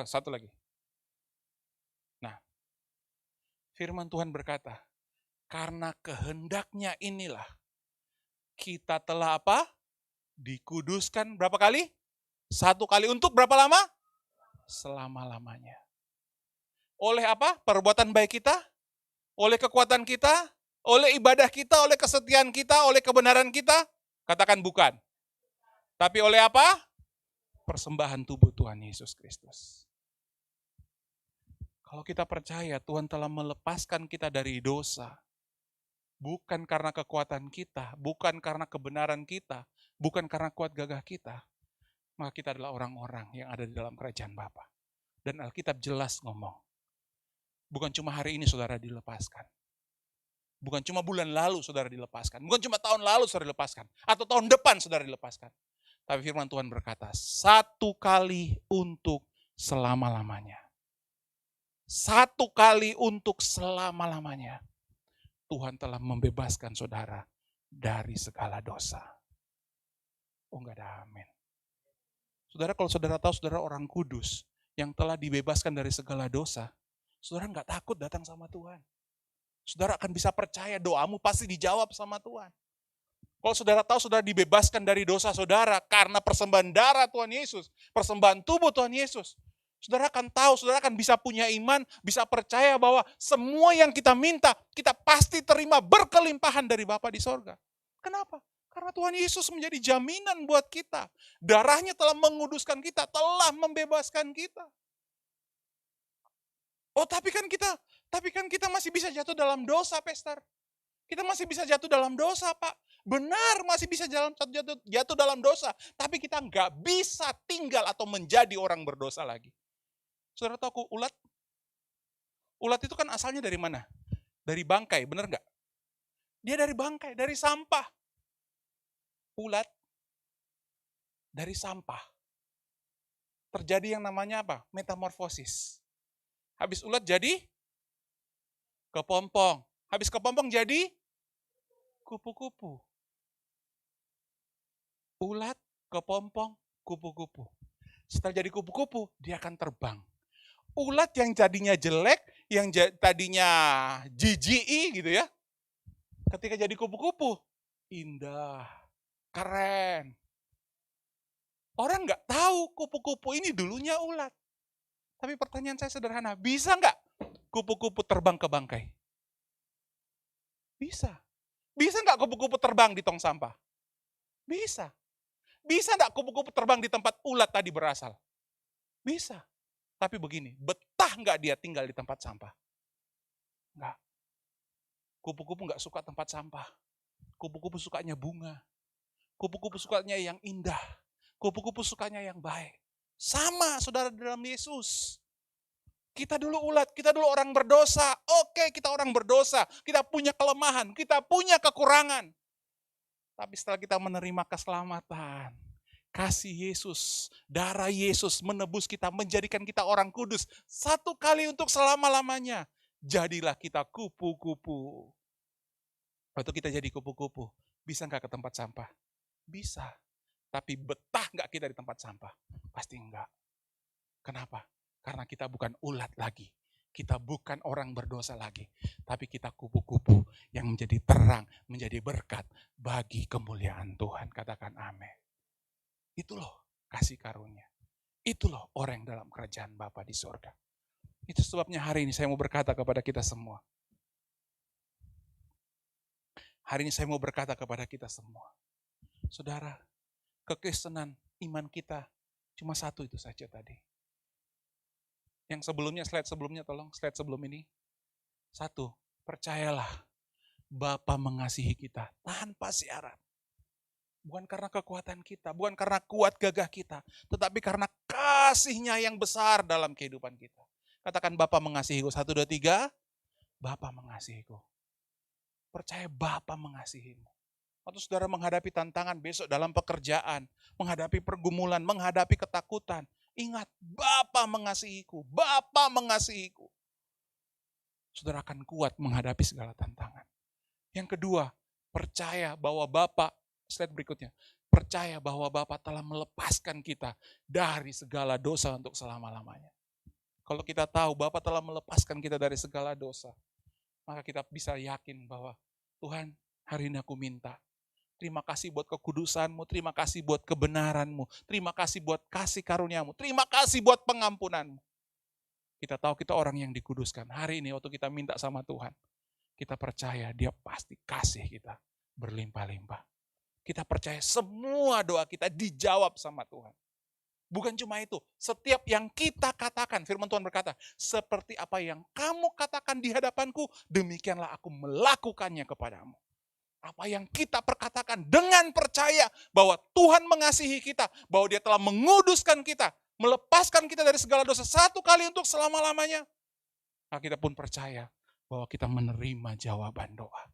Satu lagi. Nah, firman Tuhan berkata, karena kehendaknya inilah, kita telah apa? Dikuduskan berapa kali? 1 kali. Untuk berapa lama? Selama-lamanya. Oleh apa? Perbuatan baik kita? Oleh kekuatan kita? Oleh ibadah kita, oleh kesetiaan kita, oleh kebenaran kita? Katakan bukan. Tapi oleh apa? Persembahan tubuh Tuhan Yesus Kristus. Kalau kita percaya Tuhan telah melepaskan kita dari dosa, bukan karena kekuatan kita, bukan karena kebenaran kita, bukan karena kuat gagah kita, maka kita adalah orang-orang yang ada di dalam kerajaan Bapa. Dan Alkitab jelas ngomong, bukan cuma hari ini saudara dilepaskan. Bukan cuma bulan lalu saudara dilepaskan. Bukan cuma tahun lalu saudara dilepaskan. Atau tahun depan saudara dilepaskan. Tapi firman Tuhan berkata, 1 kali untuk selama-lamanya. 1 kali untuk selama-lamanya. Tuhan telah membebaskan saudara dari segala dosa. Oh, enggak ada amin. Saudara, kalau saudara tahu saudara orang kudus yang telah dibebaskan dari segala dosa, saudara enggak takut datang sama Tuhan. Saudara akan bisa percaya doamu pasti dijawab sama Tuhan. Kalau saudara tahu saudara dibebaskan dari dosa saudara karena persembahan darah Tuhan Yesus, persembahan tubuh Tuhan Yesus, saudara akan tahu, saudara akan bisa punya iman, bisa percaya bahwa semua yang kita minta, kita pasti terima berkelimpahan dari Bapa di sorga. Kenapa? Karena Tuhan Yesus menjadi jaminan buat kita. Darahnya telah menguduskan kita, telah membebaskan kita. Oh, tapi kan kita masih bisa jatuh dalam dosa, Pastor. Kita masih bisa jatuh dalam dosa, Pak. Benar, masih bisa jatuh dalam dosa. Tapi kita nggak bisa tinggal atau menjadi orang berdosa lagi. Saudara tahu ulat? Ulat itu kan asalnya dari mana? Dari bangkai, benar nggak? Dia dari bangkai, dari sampah. Ulat dari sampah. Terjadi yang namanya apa? Metamorfosis. Habis ulat jadi kepompong. Habis kepompong jadi kupu-kupu. Ulat, kepompong, kupu-kupu. Setelah jadi kupu-kupu, dia akan terbang. Ulat yang jadinya jelek, yang tadinya jijik gitu ya. Ketika jadi kupu-kupu, indah, keren. Orang nggak tahu kupu-kupu ini dulunya ulat. Tapi pertanyaan saya sederhana, bisa nggak kupu-kupu terbang ke bangkai? Bisa. Bisa nggak kupu-kupu terbang di tong sampah? Bisa. Bisa nggak kupu-kupu terbang di tempat ulat tadi berasal? Bisa. Tapi begini, betah nggak dia tinggal di tempat sampah? Nggak. Kupu-kupu nggak suka tempat sampah. Kupu-kupu sukanya bunga. Kupu-kupu sukanya yang indah. Kupu-kupu sukanya yang baik. Sama saudara dalam Yesus. Kita dulu ulat, kita dulu orang berdosa. Oke, kita orang berdosa, kita punya kelemahan, kita punya kekurangan. Tapi setelah kita menerima keselamatan, kasih Yesus, darah Yesus menebus kita, menjadikan kita orang kudus. Satu kali untuk selama-lamanya. Jadilah kita kupu-kupu. Waktu kita jadi kupu-kupu, bisa nggak ke tempat sampah? Bisa. Tapi betah nggak kita di tempat sampah? Pasti enggak. Kenapa? Karena kita bukan ulat lagi. Kita bukan orang berdosa lagi. Tapi kita kupu-kupu yang menjadi terang, menjadi berkat bagi kemuliaan Tuhan. Katakan amin. Itu loh kasih karunia. Itu loh orang dalam kerajaan Bapa di surga. Itu sebabnya hari ini saya mau berkata kepada kita semua. Hari ini saya mau berkata kepada kita semua. Saudara, kekristenan iman kita cuma satu itu saja tadi. Yang sebelumnya, slide sebelumnya tolong, slide sebelum ini. Satu, percayalah Bapa mengasihi kita tanpa syarat. Bukan karena kekuatan kita, bukan karena kuat gagah kita, tetapi karena kasih-Nya yang besar dalam kehidupan kita. Katakan Bapa mengasihiku, 1, 2, 3, Bapa mengasihiku. Percaya Bapa mengasihimu. Waktu saudara menghadapi tantangan besok dalam pekerjaan, menghadapi pergumulan, menghadapi ketakutan, ingat, Bapa mengasihiku, Bapa mengasihiku. Saudara akan kuat menghadapi segala tantangan. Yang kedua, percaya bahwa Bapa, slide berikutnya, percaya bahwa Bapa telah melepaskan kita dari segala dosa untuk selama-lamanya. Kalau kita tahu Bapa telah melepaskan kita dari segala dosa, maka kita bisa yakin bahwa Tuhan, hari ini aku minta, terima kasih buat kekudusan-Mu, terima kasih buat kebenaran-Mu, terima kasih buat kasih karunia-Mu, terima kasih buat pengampunan-Mu. Kita tahu kita orang yang dikuduskan. Hari ini waktu kita minta sama Tuhan, kita percaya Dia pasti kasih kita berlimpah-limpah. Kita percaya semua doa kita dijawab sama Tuhan. Bukan cuma itu, setiap yang kita katakan, firman Tuhan berkata, seperti apa yang kamu katakan di hadapanku, demikianlah aku melakukannya kepadamu. Apa yang kita perkatakan dengan percaya bahwa Tuhan mengasihi kita, bahwa Dia telah menguduskan kita, melepaskan kita dari segala dosa satu kali untuk selama-lamanya, maka kita pun percaya bahwa kita menerima jawaban doa.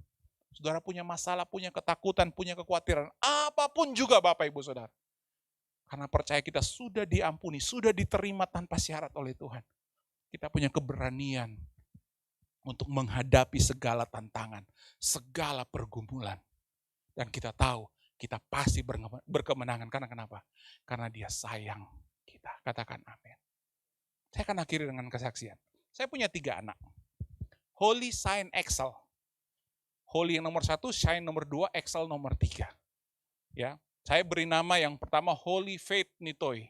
Saudara punya masalah, punya ketakutan, punya kekhawatiran, apapun juga Bapak Ibu Saudara. Karena percaya kita sudah diampuni, sudah diterima tanpa syarat oleh Tuhan. Kita punya keberanian untuk menghadapi segala tantangan, segala pergumulan. Dan kita tahu, kita pasti berkemenangan. Karena kenapa? Karena Dia sayang kita. Katakan amin. Saya akan akhiri dengan kesaksian. Saya punya 3 anak. Holy, Shine, Excel. Holy yang nomor 1, Shine nomor 2, Excel nomor 3. Ya, saya beri nama yang pertama Holy Faith Nitoy.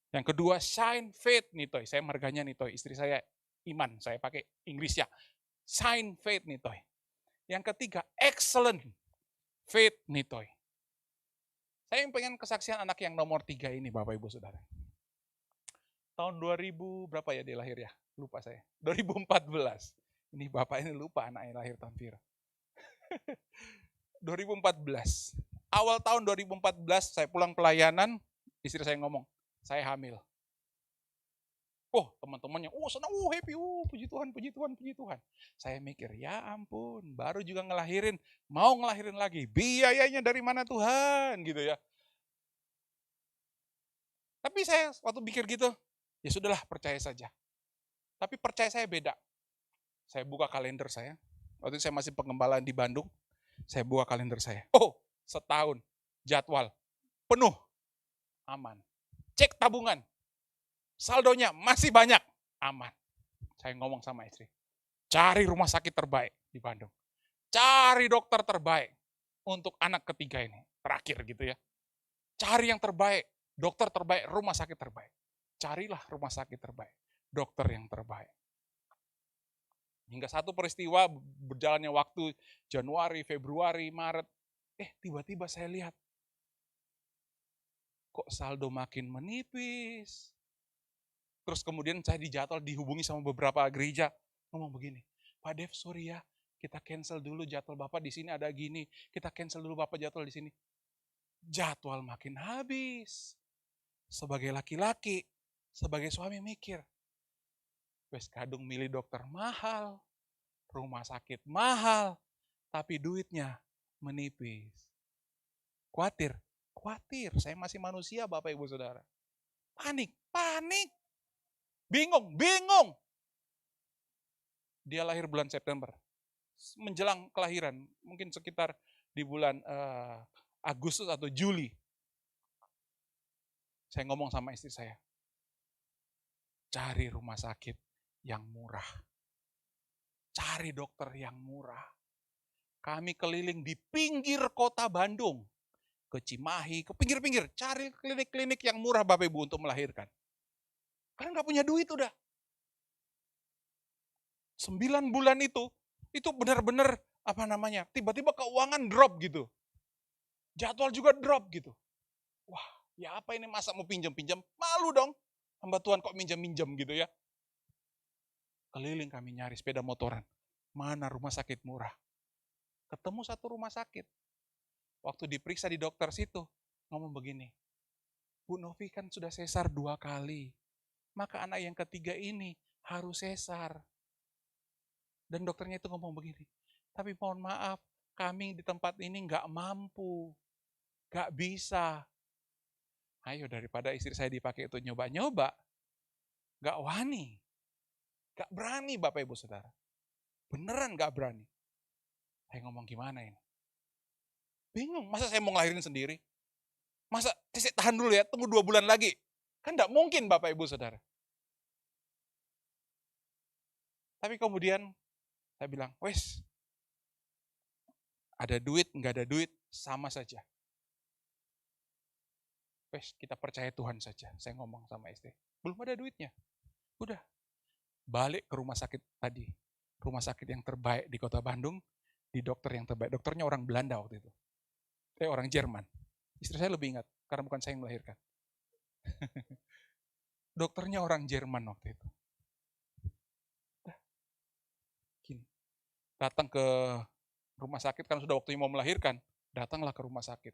Yang kedua Shine Faith Nitoy. Saya marganya Nitoy. Istri saya Iman. Saya pakai Inggrisnya. Shine Faith Nitoy. Yang ketiga Excellent Faith Nitoy. Saya pengen kesaksian anak yang nomor 3 ini Bapak Ibu Saudara. Tahun 2000 berapa ya dia lahir ya? Lupa saya. 2014. Ini Bapak ini lupa anaknya lahir tahun pira. 2014. Awal tahun 2014 saya pulang pelayanan, istri saya ngomong, saya hamil. Oh, teman-temannya, senang, happy, puji Tuhan, puji Tuhan, puji Tuhan. Saya mikir, ya ampun, baru juga ngelahirin, mau ngelahirin lagi, biayanya dari mana Tuhan, gitu ya. Tapi saya waktu pikir gitu, ya sudahlah, percaya saja. Tapi percaya saya beda. Saya buka kalender saya, waktu itu saya masih pengembalaan di Bandung, saya buka kalender saya. Oh, setahun, jadwal, penuh, aman. Cek tabungan, saldonya masih banyak, aman. Saya ngomong sama istri, cari rumah sakit terbaik di Bandung. Cari dokter terbaik untuk anak ketiga ini, terakhir gitu ya. Cari yang terbaik, dokter terbaik, rumah sakit terbaik. Carilah rumah sakit terbaik, dokter yang terbaik. Hingga satu peristiwa berjalannya waktu Januari, Februari, Maret. Tiba-tiba saya lihat, kok saldo makin menipis. Terus kemudian saya dijadwal dihubungi sama beberapa gereja. Ngomong begini, Pak Dev, sorry ya, kita cancel dulu jadwal Bapak di sini ada gini. Kita cancel dulu Bapak jadwal di sini. Jadwal makin habis. Sebagai laki-laki, sebagai suami mikir, Wes kadung milih dokter mahal, rumah sakit mahal, tapi duitnya menipis. Khawatir, saya masih manusia Bapak Ibu Saudara. Panik, bingung. Dia lahir bulan September, menjelang kelahiran, mungkin sekitar di bulan Agustus atau Juli. Saya ngomong sama istri saya, cari rumah sakit yang murah. Cari dokter yang murah. Kami keliling di pinggir kota Bandung, ke Cimahi, ke pinggir-pinggir, cari klinik-klinik yang murah Bapak Ibu untuk melahirkan. Karena nggak punya duit udah. 9 bulan itu benar-benar tiba-tiba keuangan drop gitu. Jadwal juga drop gitu. Wah, ya apa ini, masa mau pinjam-pinjam? Malu dong. Hamba Tuhan kok minjam-minjam gitu ya. Keliling kami nyari sepeda motoran. Mana rumah sakit murah? Ketemu satu rumah sakit. Waktu diperiksa di dokter situ, ngomong begini, Bu Novi kan sudah sesar 2 kali. Maka anak yang ketiga ini harus sesar. Dan dokternya itu ngomong begini, tapi mohon maaf, kami di tempat ini nggak mampu. Nggak bisa. Ayo, daripada istri saya dipakai itu nyoba-nyoba, nggak wani. Nggak berani Bapak Ibu Saudara. Beneran nggak berani. Saya ngomong gimana ini? Bingung, masa saya mau ngelahirin sendiri? Masa saya tahan dulu ya, tunggu 2 bulan lagi? Kan nggak mungkin Bapak Ibu Saudara. Tapi kemudian saya bilang, wes, ada duit, nggak ada duit, sama saja. Wes, kita percaya Tuhan saja. Saya ngomong sama istri, belum ada duitnya. Udah, balik ke rumah sakit tadi. Rumah sakit yang terbaik di kota Bandung, di dokter yang terbaik. Dokternya orang Belanda waktu itu. Saya orang Jerman. Istri saya lebih ingat, karena bukan saya yang melahirkan. Dokternya orang Jerman waktu itu. Datang ke rumah sakit, kan sudah waktunya mau melahirkan. Datanglah ke rumah sakit.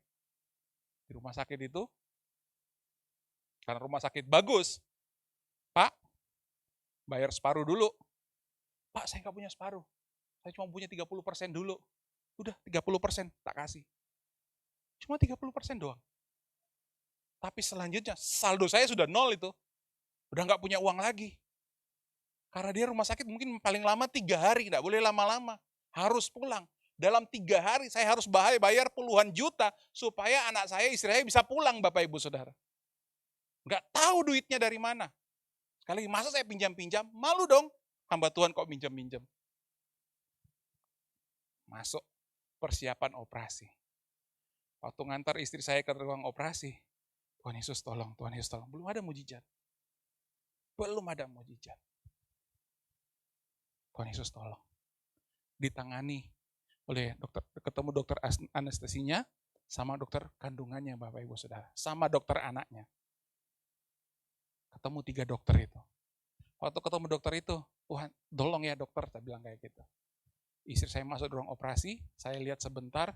Di rumah sakit itu, karena rumah sakit bagus, Pak, bayar separuh dulu. Pak, saya nggak punya separuh. Saya cuma punya 30% dulu. Udah, 30% tak kasih. Cuma 30% doang. Tapi selanjutnya, saldo saya sudah 0 itu. Udah nggak punya uang lagi. Karena dia rumah sakit mungkin paling lama 3 hari, nggak boleh lama-lama. Harus pulang. Dalam 3 hari saya harus bayar puluhan juta supaya anak saya, istri saya bisa pulang Bapak Ibu Saudara. Nggak tahu duitnya dari mana. Sekali lagi, masa saya pinjam-pinjam? Malu dong. Hamba Tuhan kok minjam-minjam. Masuk persiapan operasi. Waktu ngantar istri saya ke ruang operasi, Tuhan Yesus tolong, Tuhan Yesus tolong. Belum ada mujizat. Tuhan Yesus tolong. Ditangani oleh dokter, ketemu dokter anestesinya, sama dokter kandungannya Bapak Ibu Saudara, sama dokter anaknya. Ketemu 3 dokter itu. Waktu ketemu dokter itu, Tuhan tolong ya dokter, saya bilang kayak gitu. Istri saya masuk ruang operasi, saya lihat sebentar,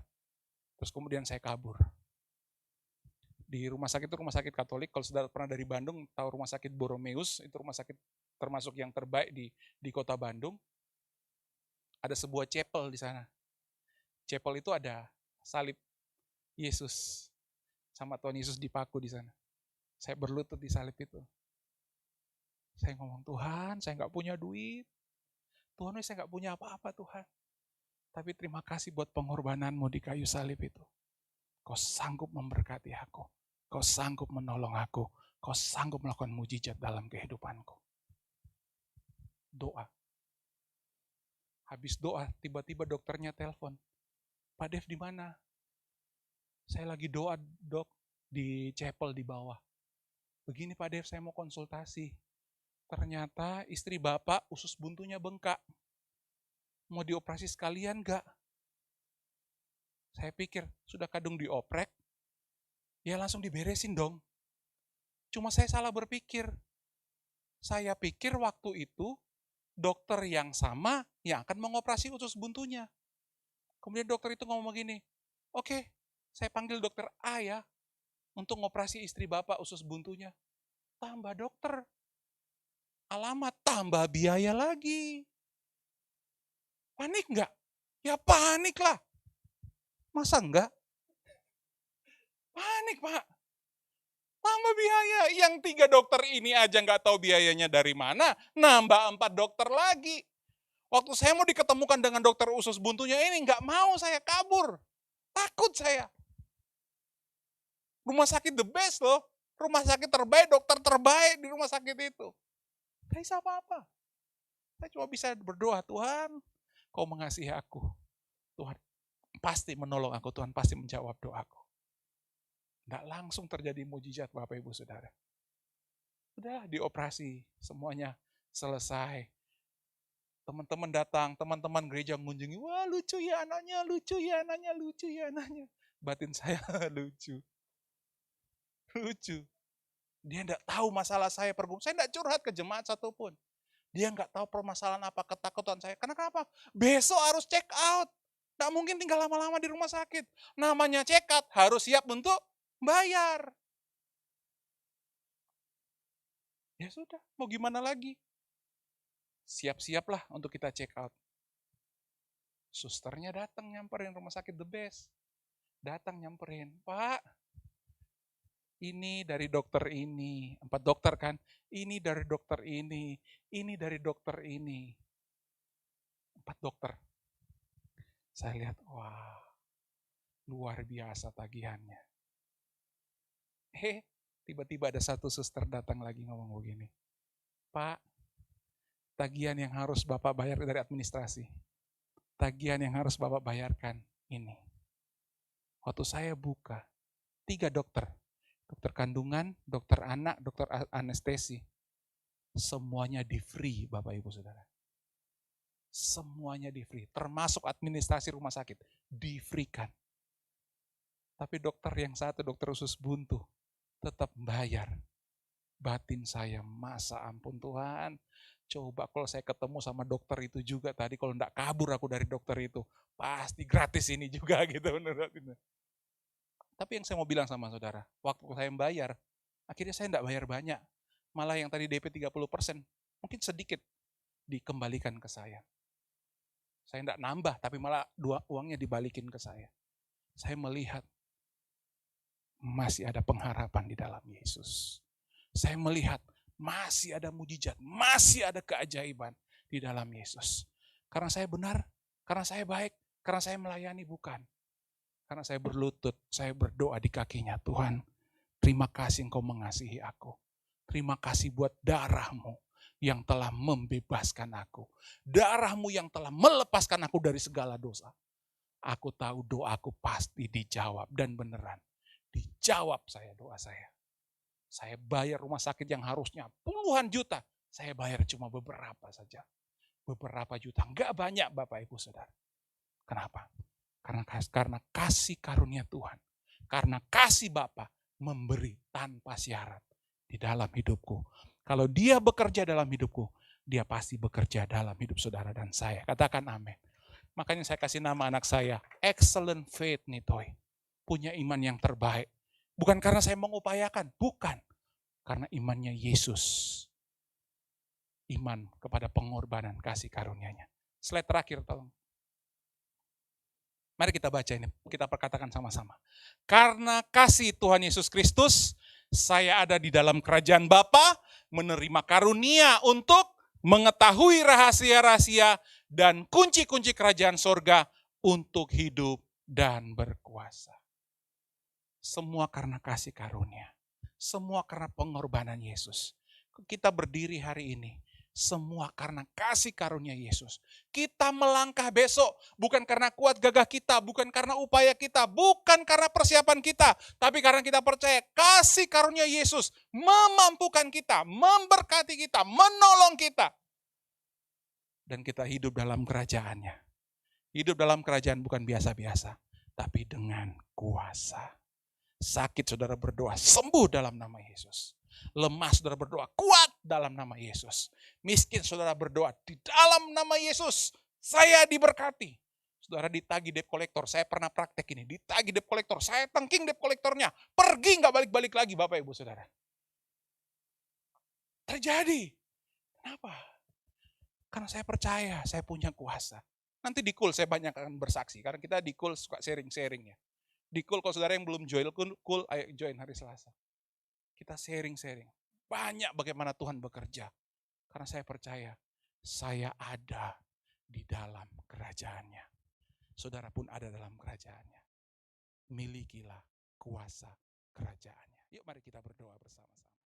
terus kemudian saya kabur. Di rumah sakit itu rumah sakit Katolik, kalau saudara pernah dari Bandung, tahu rumah sakit Boromeus, itu rumah sakit termasuk yang terbaik di kota Bandung. Ada sebuah chapel di sana. Chapel itu ada salib Yesus, sama Tuhan Yesus dipaku di sana. Saya berlutut di salib itu. Saya ngomong, Tuhan, saya nggak punya duit. Tuhan, saya nggak punya apa-apa Tuhan. Tapi terima kasih buat pengorbananmu di kayu salib itu. Kau sanggup memberkati aku. Kau sanggup menolong aku. Kau sanggup melakukan mujizat dalam kehidupanku. Doa. Habis doa, tiba-tiba dokternya telepon. Pak Dev di mana? Saya lagi doa, dok, di chapel di bawah. Begini Pak Dev, saya mau konsultasi. Ternyata istri Bapak usus buntunya bengkak. Mau dioperasi sekalian enggak? Saya pikir, sudah kadung dioprek, ya langsung diberesin dong. Cuma saya salah berpikir. Saya pikir waktu itu dokter yang sama yang akan mengoperasi usus buntunya. Kemudian dokter itu ngomong begini, oke, saya panggil dokter A ya, untuk ngoperasi istri Bapak usus buntunya. Tambah dokter. alamat, tambah biaya lagi. Panik nggak? Ya panik lah. Masa enggak? Panik, Pak. Tambah biaya. Yang 3 dokter ini aja nggak tahu biayanya dari mana, nambah 4 dokter lagi. Waktu saya mau diketemukan dengan dokter usus buntunya ini, nggak mau saya kabur. Takut saya. Rumah sakit the best loh. Rumah sakit terbaik, dokter terbaik di rumah sakit itu. Gak bisa apa-apa. Saya cuma bisa berdoa, Tuhan, Kau mengasihi aku. Tuhan pasti menolong aku, Tuhan pasti menjawab doaku. Nggak langsung terjadi mujizat Bapak Ibu Saudara. Udah dioperasi, semuanya selesai. Teman-teman datang, teman-teman gereja mengunjungi, wah lucu ya anaknya, lucu ya anaknya, lucu ya anaknya. Batin saya lucu. Lucu. Dia enggak tahu masalah saya pergumulan. Saya enggak curhat ke jemaat satupun. Dia enggak tahu permasalahan apa, ketakutan saya. Karena kenapa? Besok harus check out. Enggak mungkin tinggal lama-lama di rumah sakit. Namanya check out, harus siap untuk bayar. Ya sudah, mau gimana lagi? Siap-siaplah untuk kita check out. Susternya datang nyamperin rumah sakit the best. Datang nyamperin, Pak, ini dari dokter ini, 4 dokter kan, ini dari dokter ini dari dokter ini. 4 dokter. Saya lihat, wah, luar biasa tagihannya. Tiba-tiba ada satu suster datang lagi ngomong begini, Pak, tagihan yang harus Bapak bayar dari administrasi, tagihan yang harus Bapak bayarkan ini. Waktu saya buka, 3 dokter, dokter kandungan, dokter anak, dokter anestesi. Semuanya di free, Bapak Ibu Saudara. Semuanya di free, termasuk administrasi rumah sakit, di free kan. Tapi dokter yang satu, dokter usus buntu, tetap bayar. Batin saya, masa ampun Tuhan. Coba kalau saya ketemu sama dokter itu juga tadi, kalau enggak kabur aku dari dokter itu, pasti gratis ini juga gitu. Tapi yang saya mau bilang sama saudara, waktu saya bayar, akhirnya saya enggak bayar banyak. Malah yang tadi DP 30%, mungkin sedikit dikembalikan ke saya. Saya enggak nambah, tapi malah uangnya dibalikin ke saya. Saya melihat masih ada pengharapan di dalam Yesus. Saya melihat masih ada mujizat, masih ada keajaiban di dalam Yesus. Karena saya benar, karena saya baik, karena saya melayani, bukan. Karena saya berlutut, saya berdoa di kakinya, Tuhan, terima kasih Engkau mengasihi aku. Terima kasih buat darah-Mu yang telah membebaskan aku. Darah-Mu yang telah melepaskan aku dari segala dosa. Aku tahu doaku pasti dijawab, dan beneran dijawab saya doa saya. Saya bayar rumah sakit yang harusnya puluhan juta, saya bayar cuma beberapa saja. Beberapa juta, enggak banyak Bapak Ibu Saudara. Kenapa? Karena kasih karunia Tuhan. Karena kasih Bapa memberi tanpa syarat di dalam hidupku. Kalau Dia bekerja dalam hidupku, Dia pasti bekerja dalam hidup saudara dan saya. Katakan amin. Makanya saya kasih nama anak saya, Excellent Faith Nitoy. Punya iman yang terbaik. Bukan karena saya mengupayakan, bukan. Karena imannya Yesus. Iman kepada pengorbanan kasih karunia-Nya. Slide terakhir tolong. Mari kita baca ini, kita perkatakan sama-sama. Karena kasih Tuhan Yesus Kristus, saya ada di dalam kerajaan Bapa, menerima karunia untuk mengetahui rahasia-rahasia dan kunci-kunci kerajaan sorga untuk hidup dan berkuasa. Semua karena kasih karunia. Semua karena pengorbanan Yesus. Kita berdiri hari ini. Semua karena kasih karunia Yesus. Kita melangkah besok bukan karena kuat gagah kita, bukan karena upaya kita, bukan karena persiapan kita, tapi karena kita percaya kasih karunia Yesus memampukan kita, memberkati kita, menolong kita. Dan kita hidup dalam kerajaannya. Hidup dalam kerajaan bukan biasa-biasa, tapi dengan kuasa. Sakit saudara berdoa, sembuh dalam nama Yesus. Lemah saudara berdoa, kuat dalam nama Yesus. Miskin saudara berdoa, di dalam nama Yesus saya diberkati. Saudara ditagih debt collector, saya pernah praktek ini. Ditagih debt collector, saya tangking debt collectornya. Pergi gak balik-balik lagi Bapak Ibu Saudara. Terjadi. Kenapa? Karena saya percaya saya punya kuasa. Nanti di Kul saya banyak akan bersaksi, karena kita di Kul suka sharing-sharing ya. Di Kul kalau saudara yang belum join Kul, ayo join hari Selasa. Kita sharing-sharing. Banyak bagaimana Tuhan bekerja. Karena saya percaya saya ada di dalam kerajaannya. Saudara pun ada dalam kerajaannya. Milikilah kuasa kerajaannya. Yuk mari kita berdoa bersama-sama.